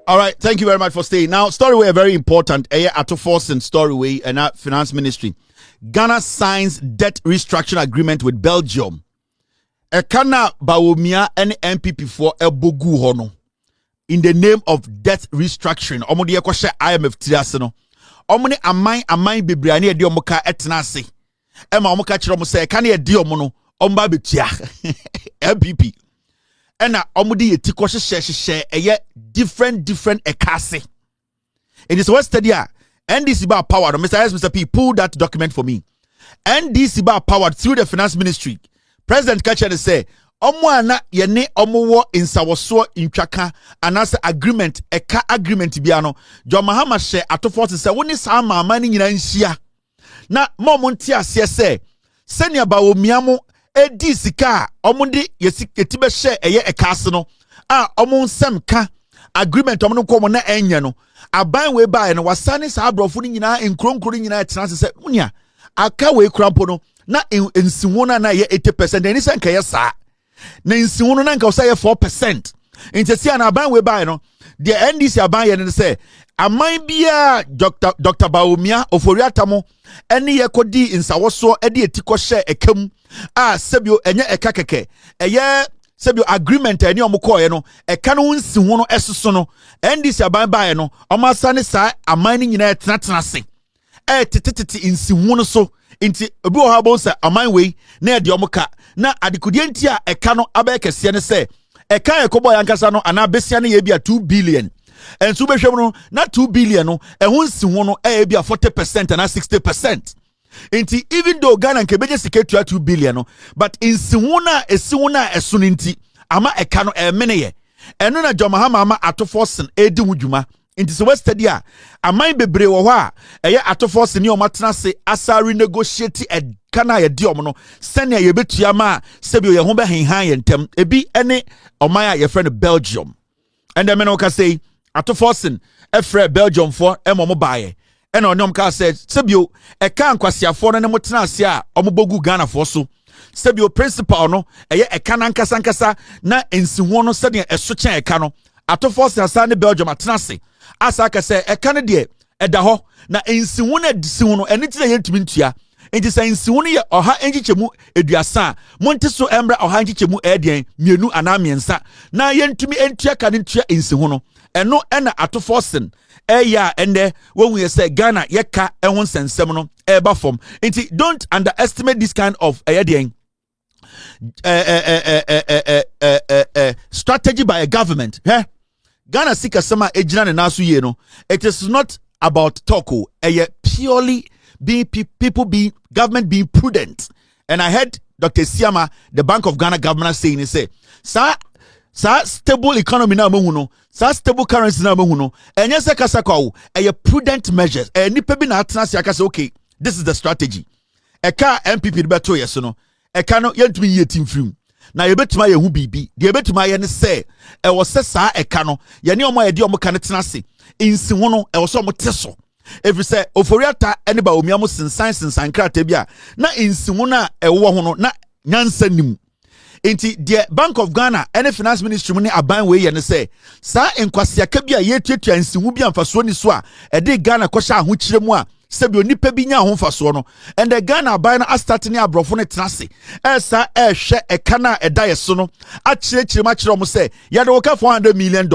All right, thank you very much for staying. Now, story way very important. Ato force and story way and finance ministry. Ghana signs debt restructuring agreement with Belgium. Dr Bawumia and NPP for Ebogu hono in the name of debt restructuring. Omodi ekoshe IMF tiase no. Omoni amai bebrani edi omoka etnase. Ema omoka kire omo se ka na edi omo no omba betua. NPP. Ena omudi yeti ko hye eye different ekase. It is what study NDC bar powered. Mr. S. Mr. P, pull that document for me. NDC bar powered through the finance ministry. President Kacha say omwana yene omowo insawoso intwaka anase agreement eka agreement biano. Jo Mahama she atofo se woni sa mama ni nyina nhia. Na momonti ase se senia Bawumia mo edi sika omundi yetibe share eye ekase no a omun sem ka agreement omun ko mo na enye no aban we bae no wasane sa abrofo ni nyina enkronkro nyina tenase se unia aka we krampo no na ensiwo na ye 80% eni se nka ye sa na ensiwo no na nka osa ye 4% intesi na aban we bae no the NDC aban ye ne se aman bia Dr Bawumia oforiatamo eni ye kodi insawoso edi etiko share ekam a sebio enye eka keke eye sebio agreement eni omukoye no eka no nsi ho no esoso no NDC aban bae no omasane sa aman ni nyina etena se tete nsi ho no so nti obi o ha bon sa aman wei na e de omuka na adikudie nti a eka no abekese ne se eka ekobo yankasa no ana besia ne ye bia 2 billion and so behwem no na 2 billion no ehun si ho no bia 40% and 60%. Inti even though Ghana nke beje sika 2 billion no but insi ho na esi ho na eso no nti ama eka no meneye eno na Jomahama ama atoforsen edi hudwuma inti so west study a aman bebre wo ho a eye atoforsen ni o matena se asa renegotiate kana ye di omo no sene ye betua ma sebio ye ho be henhan ye ntem ebi ene oman a ye friend Belgium and the men ka say atoforsen efre Belgium for emomo baaye ena onom ka said sebio eka ankwasiafo no ne motena ase a omobogu Ghana for so sebio principal no eye eka nankasa na ensiho no sede eso chen eka no atoforsen asa ne Belgium atena ase asa ka say eka ne de eda ho na ensiho na disiho no eni tire yentumi ntua enti say ensiho no ye oha enchichemu eduasa monte so embra oha enchichemu edien mienu ana miensa na yentumi entua ka ne ntua ensiho no eno ena atoforsen ya ende when we say Ghana yeka ehun sensem no eba form nti don't underestimate this kind of strategy by a government. Ghana sika sama ejina ne naso ye no, it is not about talko purely being government being prudent. And I heard Dr. Siama, the Bank of Ghana governor, saying, he say, sa stable economy na mahu no, sa stable currency na mahu no, enye se kasa kwa prudent measures. Nipa bi na atena se akasa, okay, this is the strategy. Eka NPP beto yeso no, eka no yentumi ye team film. Na yebetuma ye hu bibi, de yebetuma ye ne se, wo se sa eka no, ye ne omo ye de omo ka ne tena se, insi ho no, wo so omo teso. If you say oforiata ene Bawumia mo sensan krata bia na insi ho na ewo ho no na nyansa nim. Inti the Bank of Ghana and finance ministry money aban we ye ne say sa enkwasiaka bia ye tuatua insi ho bia mfaso ni so a e de Ghana kwasha ahokyire mu a sebi onipa bi nya ho mfaso no and the Ghana aban na start ni abrofo ne tenase esa hwe eka na eda yeso no a kyerɛkyerɛ ma kyerɛ mo say ye de woka $400 million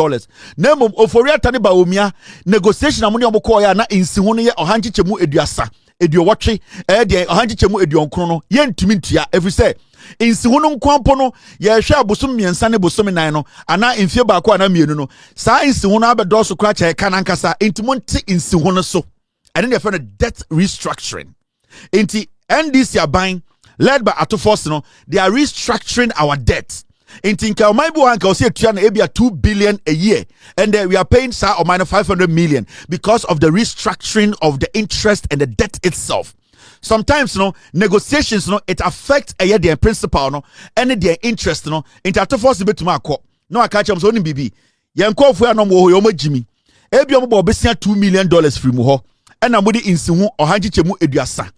na mom oforiata ne Bawumia negotiation amone omko ya na insi ho no ye ohankyekye mu eduasa eduowotwe de ohanchichemu eduonkron no yentumi ntua every say insihu no nkwampo no ye hwe abosom miensa ne bosom nan no ana mfie baako ana mienu no saa insihu no abedoso kra cha ka nankasa intimo nti insihu no so and then they find a debt restructuring inti NDC aban led by Atofos no they are restructuring our debt inti nka omaibu anka osi etua na ebia 2 billion a year and we are paying sa or minus 500 million because of the restructuring of the interest and the debt itself. Sometimes negotiations it affects their principal and their interest into Atofos betuma akọ no aka chem so ni bibi yenko fu anom wo yo magimi ebi omo bo besia $2 million free mu ho na mudi insihu ohanchichemu eduasa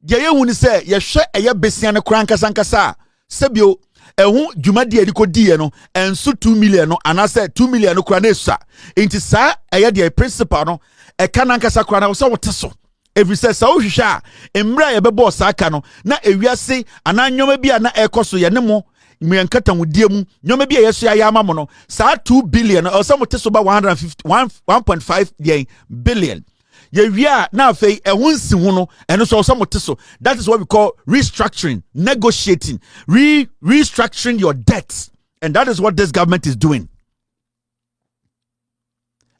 ye yehu ni se ye hwe besia ne kran kasankasa sebio ehu dwumadi edi kodie no enso 2 million no anase 2 million no kran esusa enti sa their principal no e kanankasa kran na so woteso every says so hwehwa emra ye bebo saka no na ewiase ananyoma bia na ekoso ye ne mo mmenkata wudie mu nyoma bia yeso ya amamo no sa 2 billion or some teso ba 1.5 billion ye wia na afei ehunsi hu no eno so some teso. That is what we call restructuring, negotiating, restructuring your debts, and that is what this government is doing.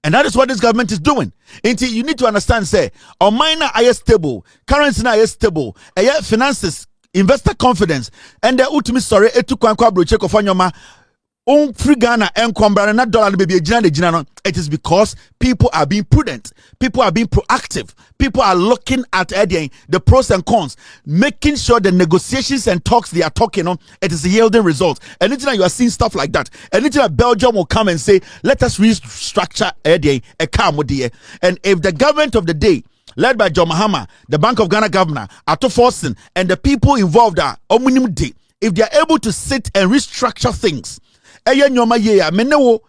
And that is what this government is doing. Until you need to understand, say, our minor are stable, currency are stable, finances, investor confidence, and the ultimate story, etu kwankwa broche kofanyoma, free Ghana and kwambra na dollar baby ejina. It is because people are being prudent, people are being proactive, people are looking at the pros and cons, making sure the negotiations and talks they are talking on, it is yielding results. Anytime you are seeing stuff like that, anytime Belgium will come and say, let us restructure a car, and if the government of the day led by John Mahama, the Bank of Ghana governor, Atofos, and the people involved are if they are able to sit and restructure things, nyoma ye ya menewo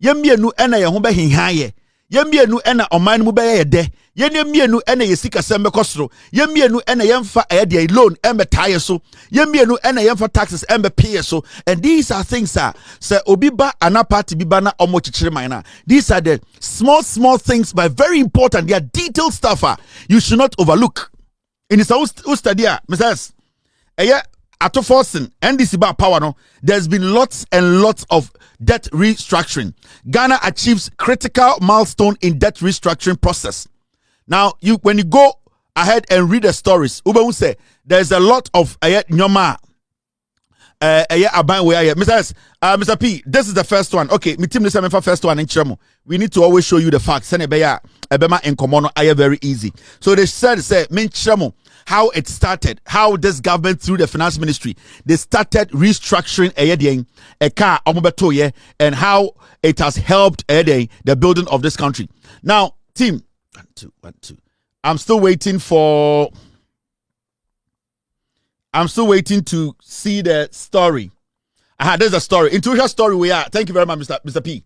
yemienu ena ye ho be hinhaye yemienu ena oman mu be ye de yemienu ena ye sika sembe kosoro yemienu ena yemfa de loan embe taye so yemienu ena yemfa taxes embe pay so. And these are things say obi ba ana party bi ba na omo chichire man na. These are the small things but very important. They are detailed stuff you should not overlook. In this study Mrs. Atofos NDC bar power no, there's been lots and lots of debt restructuring. Ghana achieves critical milestone in debt restructuring process. Now, when you go ahead and read the stories, Uba will say there's a lot of nyoma Mr. P, this is the first one. Okay, me team listen for first one in Chemo. We need to always show you the facts. Ebema in Komono are very easy. So they said min Chemo how it started, how this government through the finance ministry they started restructuring a car and how it has helped the building of this country. Now, team, one, two. I'm still waiting to see the story. There's a story. Intuition story we are. Thank you very much, Mr. P.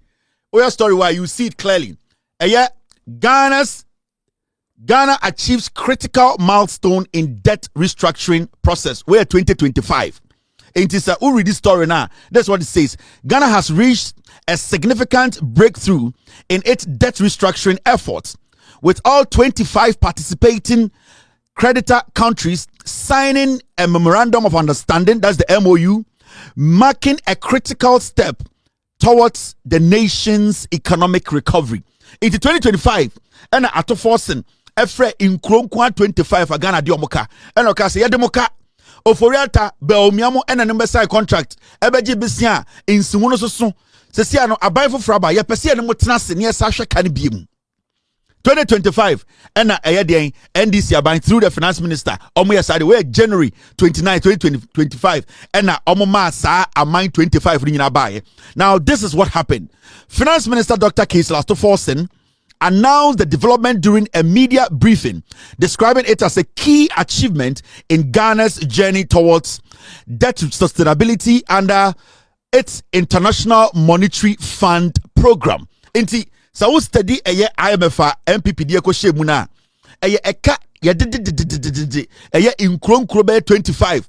Your story where you see it clearly. Ghana achieves critical milestone in debt restructuring process. We're 2025. It is who read this story now. That's what it says. Ghana has reached a significant breakthrough in its debt restructuring efforts, with all 25 participating creditor countries signing a memorandum of understanding, that's the MOU, marking a critical step towards the nation's economic recovery. In 2025, and Atofos Efre in Kronkwa 25 Ghana di omoka. And okase yedemoka oforiata Bawumia mo ena number sign contract ebeji bisia insiwono soso sesia no aban fofraba ye pese ne mo tenase ne esa hwe kan biem 2025 ena den NDC aban through the finance minister omo yesade we January 29 2025 ena omo ma sa aman 25 ni nyina bae. Now this is what happened. Finance Minister Dr Bawumia announced the development during a media briefing, describing it as a key achievement in Ghana's journey towards debt sustainability under its International Monetary Fund program. Inti sa wo study IMF NPP die ko shemu na eka ye inkronkro be 25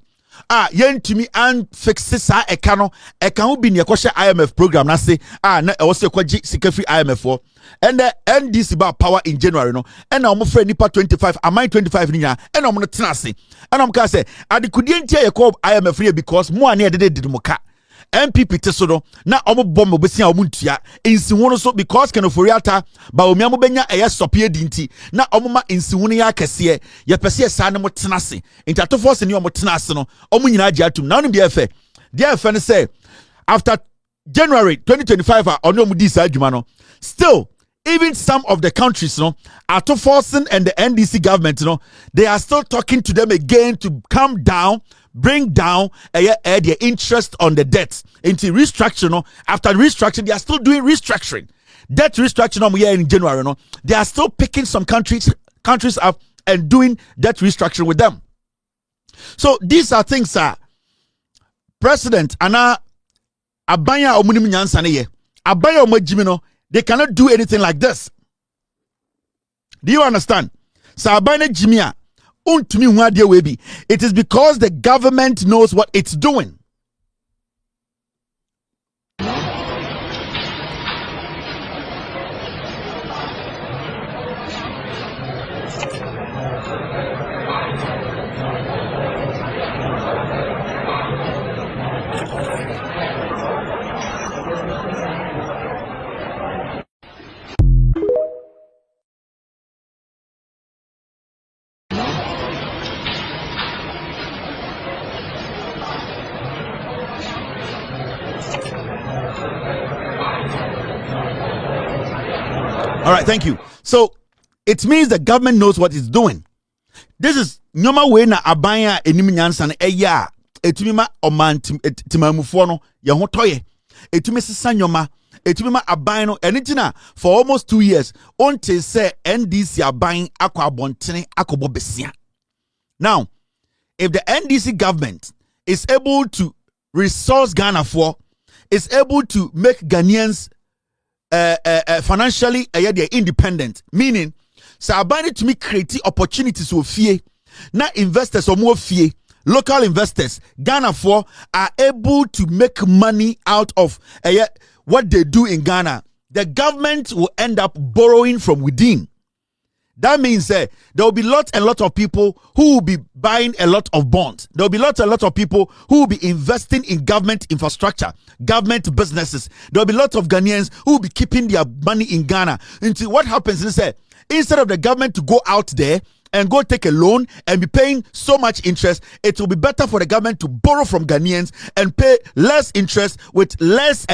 yentumi an fix sa eka no eka ho bi ne ekwohye IMF program na se na e wo se kwaji sika free IMF for and the NDC ba power in January no and na omo frɛ nipa 25 amai 25 ni nya and omo no tena ase and omo ka say adekudie ntia ye call IMF here because mo ane dede mo ka NPP te so no na omo bom obesia omo ntua insihu no so because kenoforiata Bawumia mo benya eye sopie dinti na omo ma insihu no ya akese ye pese sa ne mo tena ase intato force ne omo tena ase no omo nyina agi atum na onim de efe ne say after January 2025 ono omo di sa adwuma no still even some of the countries, Ato Forcing and the NDC government, they are still talking to them again to come down, bring down their interest on the debts into restructuring. After restructuring, they are still doing restructuring. Debt restructuring here in January, they are still picking some countries up and doing debt restructuring with them. So these are things President Anna Abaya Omunim Nyansane Abaya Omajimino. They cannot do anything like this. Do you understand? Sabana Jimia, it is because the government knows what it's doing. All right, thank you. So it means the government knows what it's doing. This is nyoma we na abanya enim nyansa eya etumi ma oman timamufo no ye ho toye etumi sesa nyoma etumi ma aban no enitina for almost 2 years until say NDC aban akwa abontene akobo besia. Now if the NDC government is able to resource Ghana for, is able to make Ghanaians financially they're independent, meaning so abandon to me create opportunities for fear. Now investors or more fear, local investors, Ghana for are able to make money out of what they do in Ghana. The government will end up borrowing from within. That means there will be lot of people who will be buying a lot of bonds. There will be lot of people who will be investing in government infrastructure, government businesses. There will be lots of Ghanaians who will be keeping their money in Ghana. Until what happens is that instead of the government to go out there and go take a loan and be paying so much interest, it will be better for the government to borrow from Ghanaians and pay less interest with less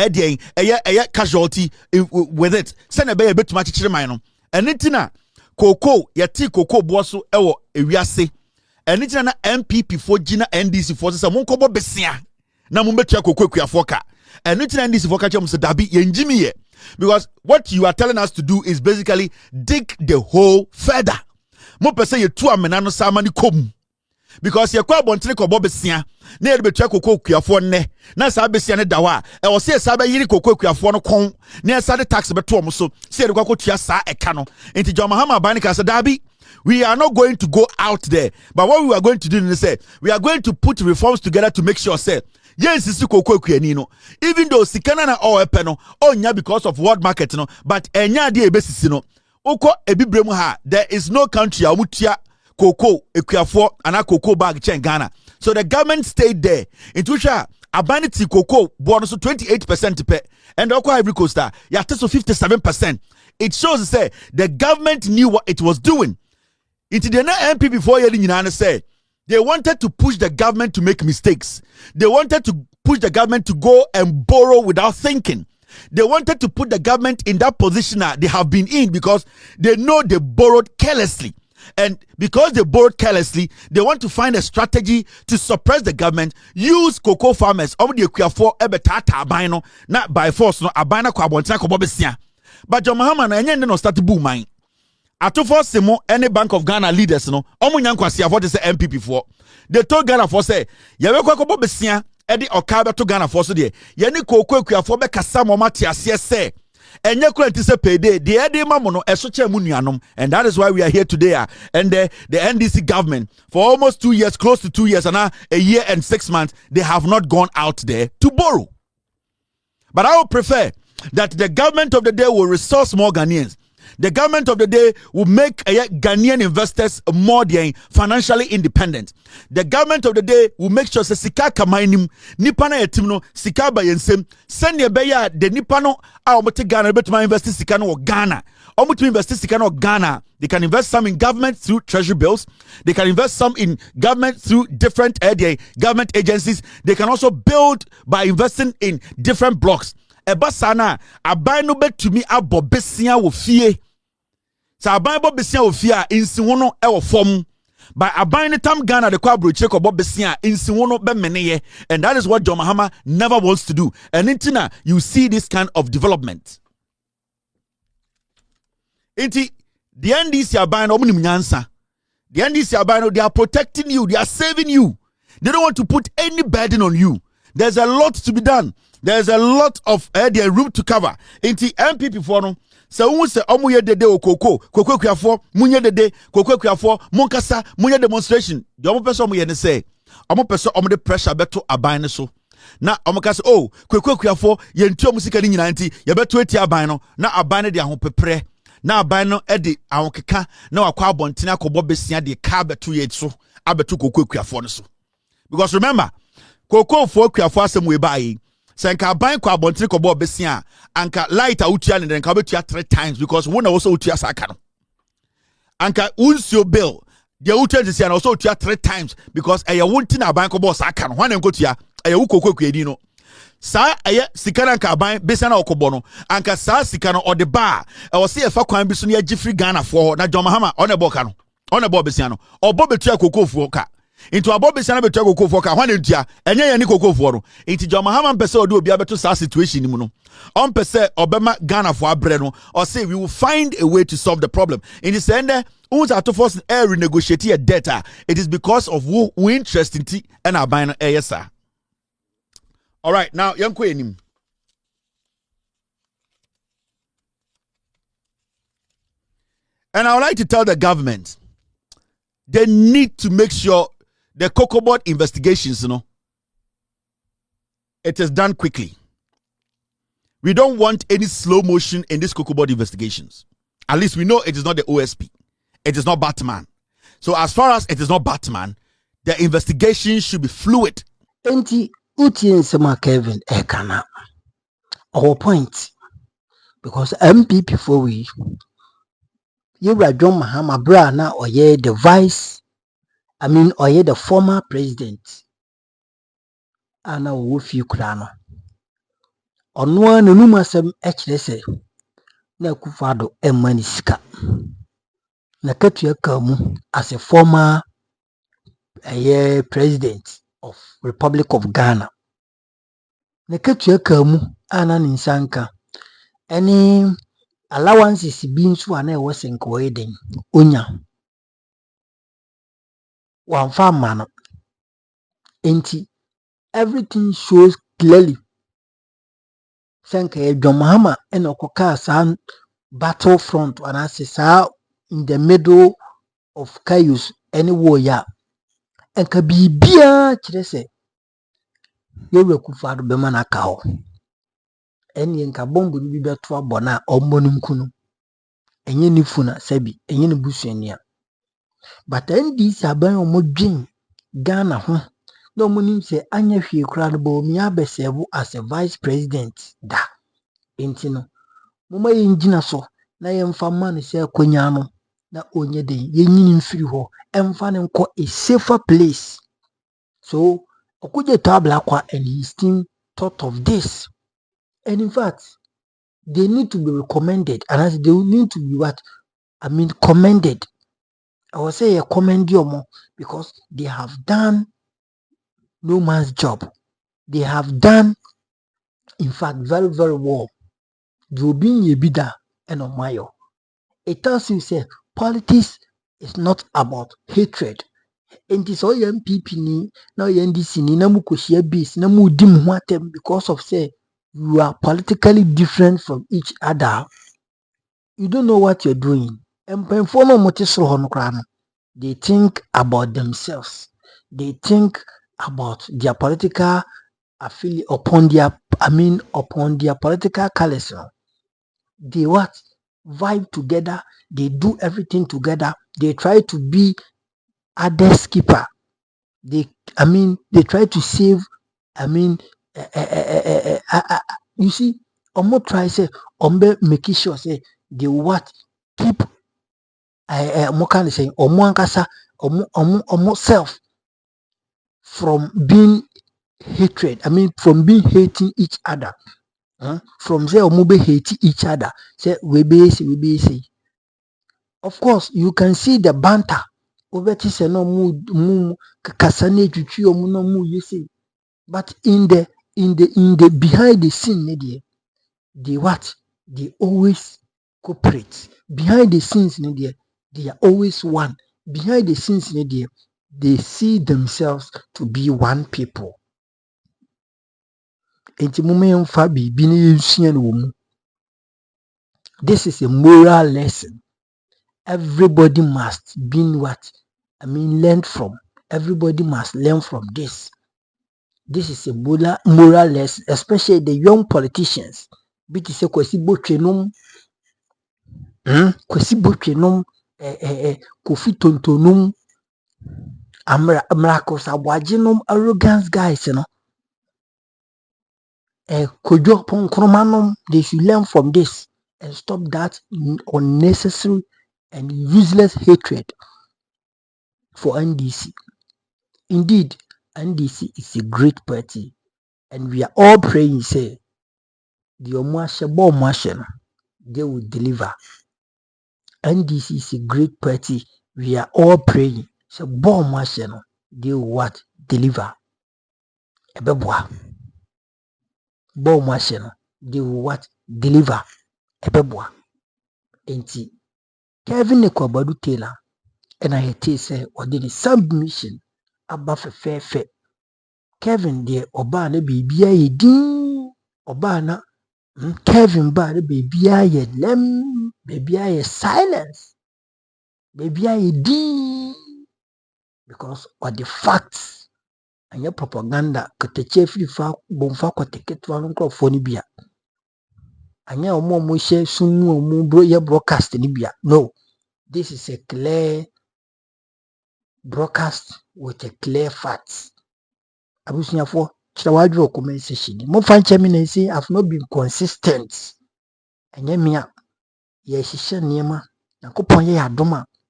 casualty with it. Send a bit too much and it's Koko, yati koko boaso ewo ewiase. Eni tina na NPP for Gina NDC for se mon kobo besia. Na mo betua koko akuafo ka. Eni tina NDC for ka che mo se dabi yenjimi ye. Because what you are telling us to do is basically dig the hole further. Mo pese ye tu amena no sama ni kom. Because ye kwa bontene kobo besia. Na ye betua koko akuafo ne. Na sa besia ne dawa. E wo se sa ba yiri koko akuafo no kon. Na sa de tax beto mo so. Se ye kwa kotua sa eka no. Enti John Mahama Banika said dabi, we are not going to go out there. But what we are going to do is say we are going to put reforms together to make sure say yes, it's even though sikana na all epeno onya because of world market no, but enya de ebesisi no. Oko ebibremu ha, there is no country amutia cocoa ekuafo ana cocoa bag chen Ghana. So the government stayed there. In Tusha abanity cocoa bonus 28% pe and Oko Ivory Coast ya so 57%. It shows say the government knew what it was doing. Into the NPP 4 years in say they wanted to push the government to make mistakes. They wanted to push the government to go and borrow without thinking. They wanted to put the government in that position that they have been in because they know they borrowed carelessly. And because they borrowed carelessly, they want to find a strategy to suppress the government, use cocoa farmers over the Equafor Ebetata Abino, not by force, no Abana Kwabonta Kobobesia. But John Mahama no start to boom mine. Atofo Simo, any Bank of Ghana leaders, no, Omunyankwasi, what is the NPP for? They told Ghana for say, Yaweko Kobobesia, Eddie Okabe to Ghana for so dear. Yanni Koko Kuafobe Kasamo Matias, yes, say. enye kura nti se payday the ede mamo no eso che mu nuanom, and that is why we are here today. And the NDC government for almost 2 years, close to 2 years, and now a year and 6 months, they have not gone out there to borrow. But I would prefer that the government of the day will resource more Ghanaians. The government of the day will make Ghanaian investors more financially independent. The government of the day will make sure sika kamainim nipa na yetim no sika ba yensem send ye beya the nipa no a omote Ghana betuma invest sika no Ghana. Omote invest sika no Ghana. They can invest some in government through treasury bills. They can invest some in government through different government agencies. They can also build by investing in different blocks. Ebasana aban no betumi abo besia wo fie. Sa aban bo besia wo fie a insiwo no e wo fom. By aban no tam Ghana de kwa brochire ko bo besia insiwo no be meneye, and that is what John Mahama never wants to do. And intina you see this kind of development. Inti the NDC aban no munim nyansa. The NDC aban no, they are protecting you, they are saving you. They don't want to put any burden on you. There's a lot to be done. There's a lot of room to cover. Inti NPP for no. So who say omuye dede okoko kwiafo munye dede kwiafo munkasa munye demonstration. The omo person omuye ne say omo person omo de pressure beto aban ne so. Na omo kasa oh kwiafo yentu omo sika ni nyina nti ye beto eti aban no na aban ne de ahopepre. Na aban no e de ahokeka na wakwa abonten akobo besia de ka beto ye so abeto kwiafo ne so. Because remember kwiafo asem we buy. Senka ban kwa abontiri ko bo besia anka light utua ne nka betua 3 times because wona wo so utua saka no anka unsio bill dia utua disia na so utua 3 times because eye wonti na ban ko bo saka no hwana nkotua eye wukokokwe edi no sa eye sika na anka ban besia na okobo no anka sa sika no ode ba e wo se e fa kwan bi so na agifri Ghana fo na John Mahama one boka no one bo besia no obo betua kokofu ka into abobe sana betu kokofo ka hwane ntia enye ye ni kokofo no into John Mahama mpese odi obi abeto sa situation ni mu no on pese obema Ghana fo abre no or say we will find a way to solve the problem in the end who's at force air renegotiate a data. It is because of who interest in tea and our buying sir. All right, now young queen, and I would like to tell the government they need to make sure the cocoa board investigations, it is done quickly. We don't want any slow motion in these cocoa board investigations. At least we know it is not the OSP. It is not Batman. So as far as it is not Batman, the investigation should be fluid. Enti uti nsema Kevin ekana. Our point, because MPP for we, you were John Mahama bra na oye the vice. Oye the former president. Ana wofi kurano. Onwa nenu masem ekire se na Akufo-Addo emani sika. Na ketu kamu as a former president of Republic of Ghana. Na ketu kamu ana ninsanka. Any allowances bi nso ana e wosenko eden onya. Wamfa mano. Enti everything shows clearly. Sanka John Mahama and Okoka san battlefront and I say in the middle of chaos anywhere ya. And ka bibia chirese ye Akufo-Addo bema na ka ho. Eni nka bombu ni bibia to abona omonum kunu. Enye ni funa sabi enye ni busuania. But NDC aban omodwin Ghana ho. No monim se anya hwie kura no Bawumia besevu as a vice president da. Enti no moma yengina so na yemfa man se akonya no na onye den yenyini mfiri ho emfa ne nko a safer place. So okuje tabla kwa and he still thought of this. And in fact they need to be recommended and as they need to be commended. I will say a commend you because they have done no man's job. They have done in fact very very well. Jobin Yebida and Omayo. It tells you say politics is not about hatred. And this all MPP ni now NDC ni na mukoshia base na mu dim watem because of say you are politically different from each other, you don't know what you're doing. And they think about themselves. They think about their political affiliate upon their political colors. They what? Vibe together. They do everything together. They try to be others keeper. They try to save. You see, Omo try say, make sure say they what keep Omo kind of saying Omo ankasa Omo self from being hatred. From being hating each other. From say Omo be hating each other. Say we be say. Of course, you can see the banter. Obeti say no mu kasane juju omo no mu yesi. But in the behind the scene, they what? They always cooperate. Behind the scenes, they are always one. Behind the scenes, they see themselves to be one people. This is a moral lesson. Everybody must be what? Learn from. Everybody must learn from this. This is a moral lesson, especially the young politicians. Biti se kwesi botwenom, kofi tontonum, amrakos abwajinom, arrogance guys, kojo ponkromanom. They should learn from this and stop that unnecessary and useless hatred for NDC. Indeed, NDC is a great party, and we are all praying, say, the Omuashe, they will deliver. NDC is a great party. We are all praying. So, they will what? Deliver. Ebeboa. They will what? Deliver. Ebeboa. Enti, Kevin Tailor, and I say, or did the submission above a fair. Kevin, dear Obana, baby, din Obana. Kevin ba the baby I lem, baby I silence, baby I d because of the facts and your propaganda could the chief fa bonfa ko ticket one for Nibia. And your mom share soon bro your broadcast in Libya. No, this is a clear broadcast with a clear facts. I was here for Chawadro comment session. More fan chairman say I've not been consistent. And yet me yes, Niema.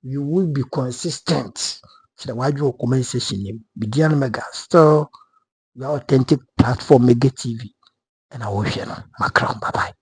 You will be consistent. So why you comment session name? Bidian Mega Store, your authentic platform Mega TV. And I will share my crown. Bye bye.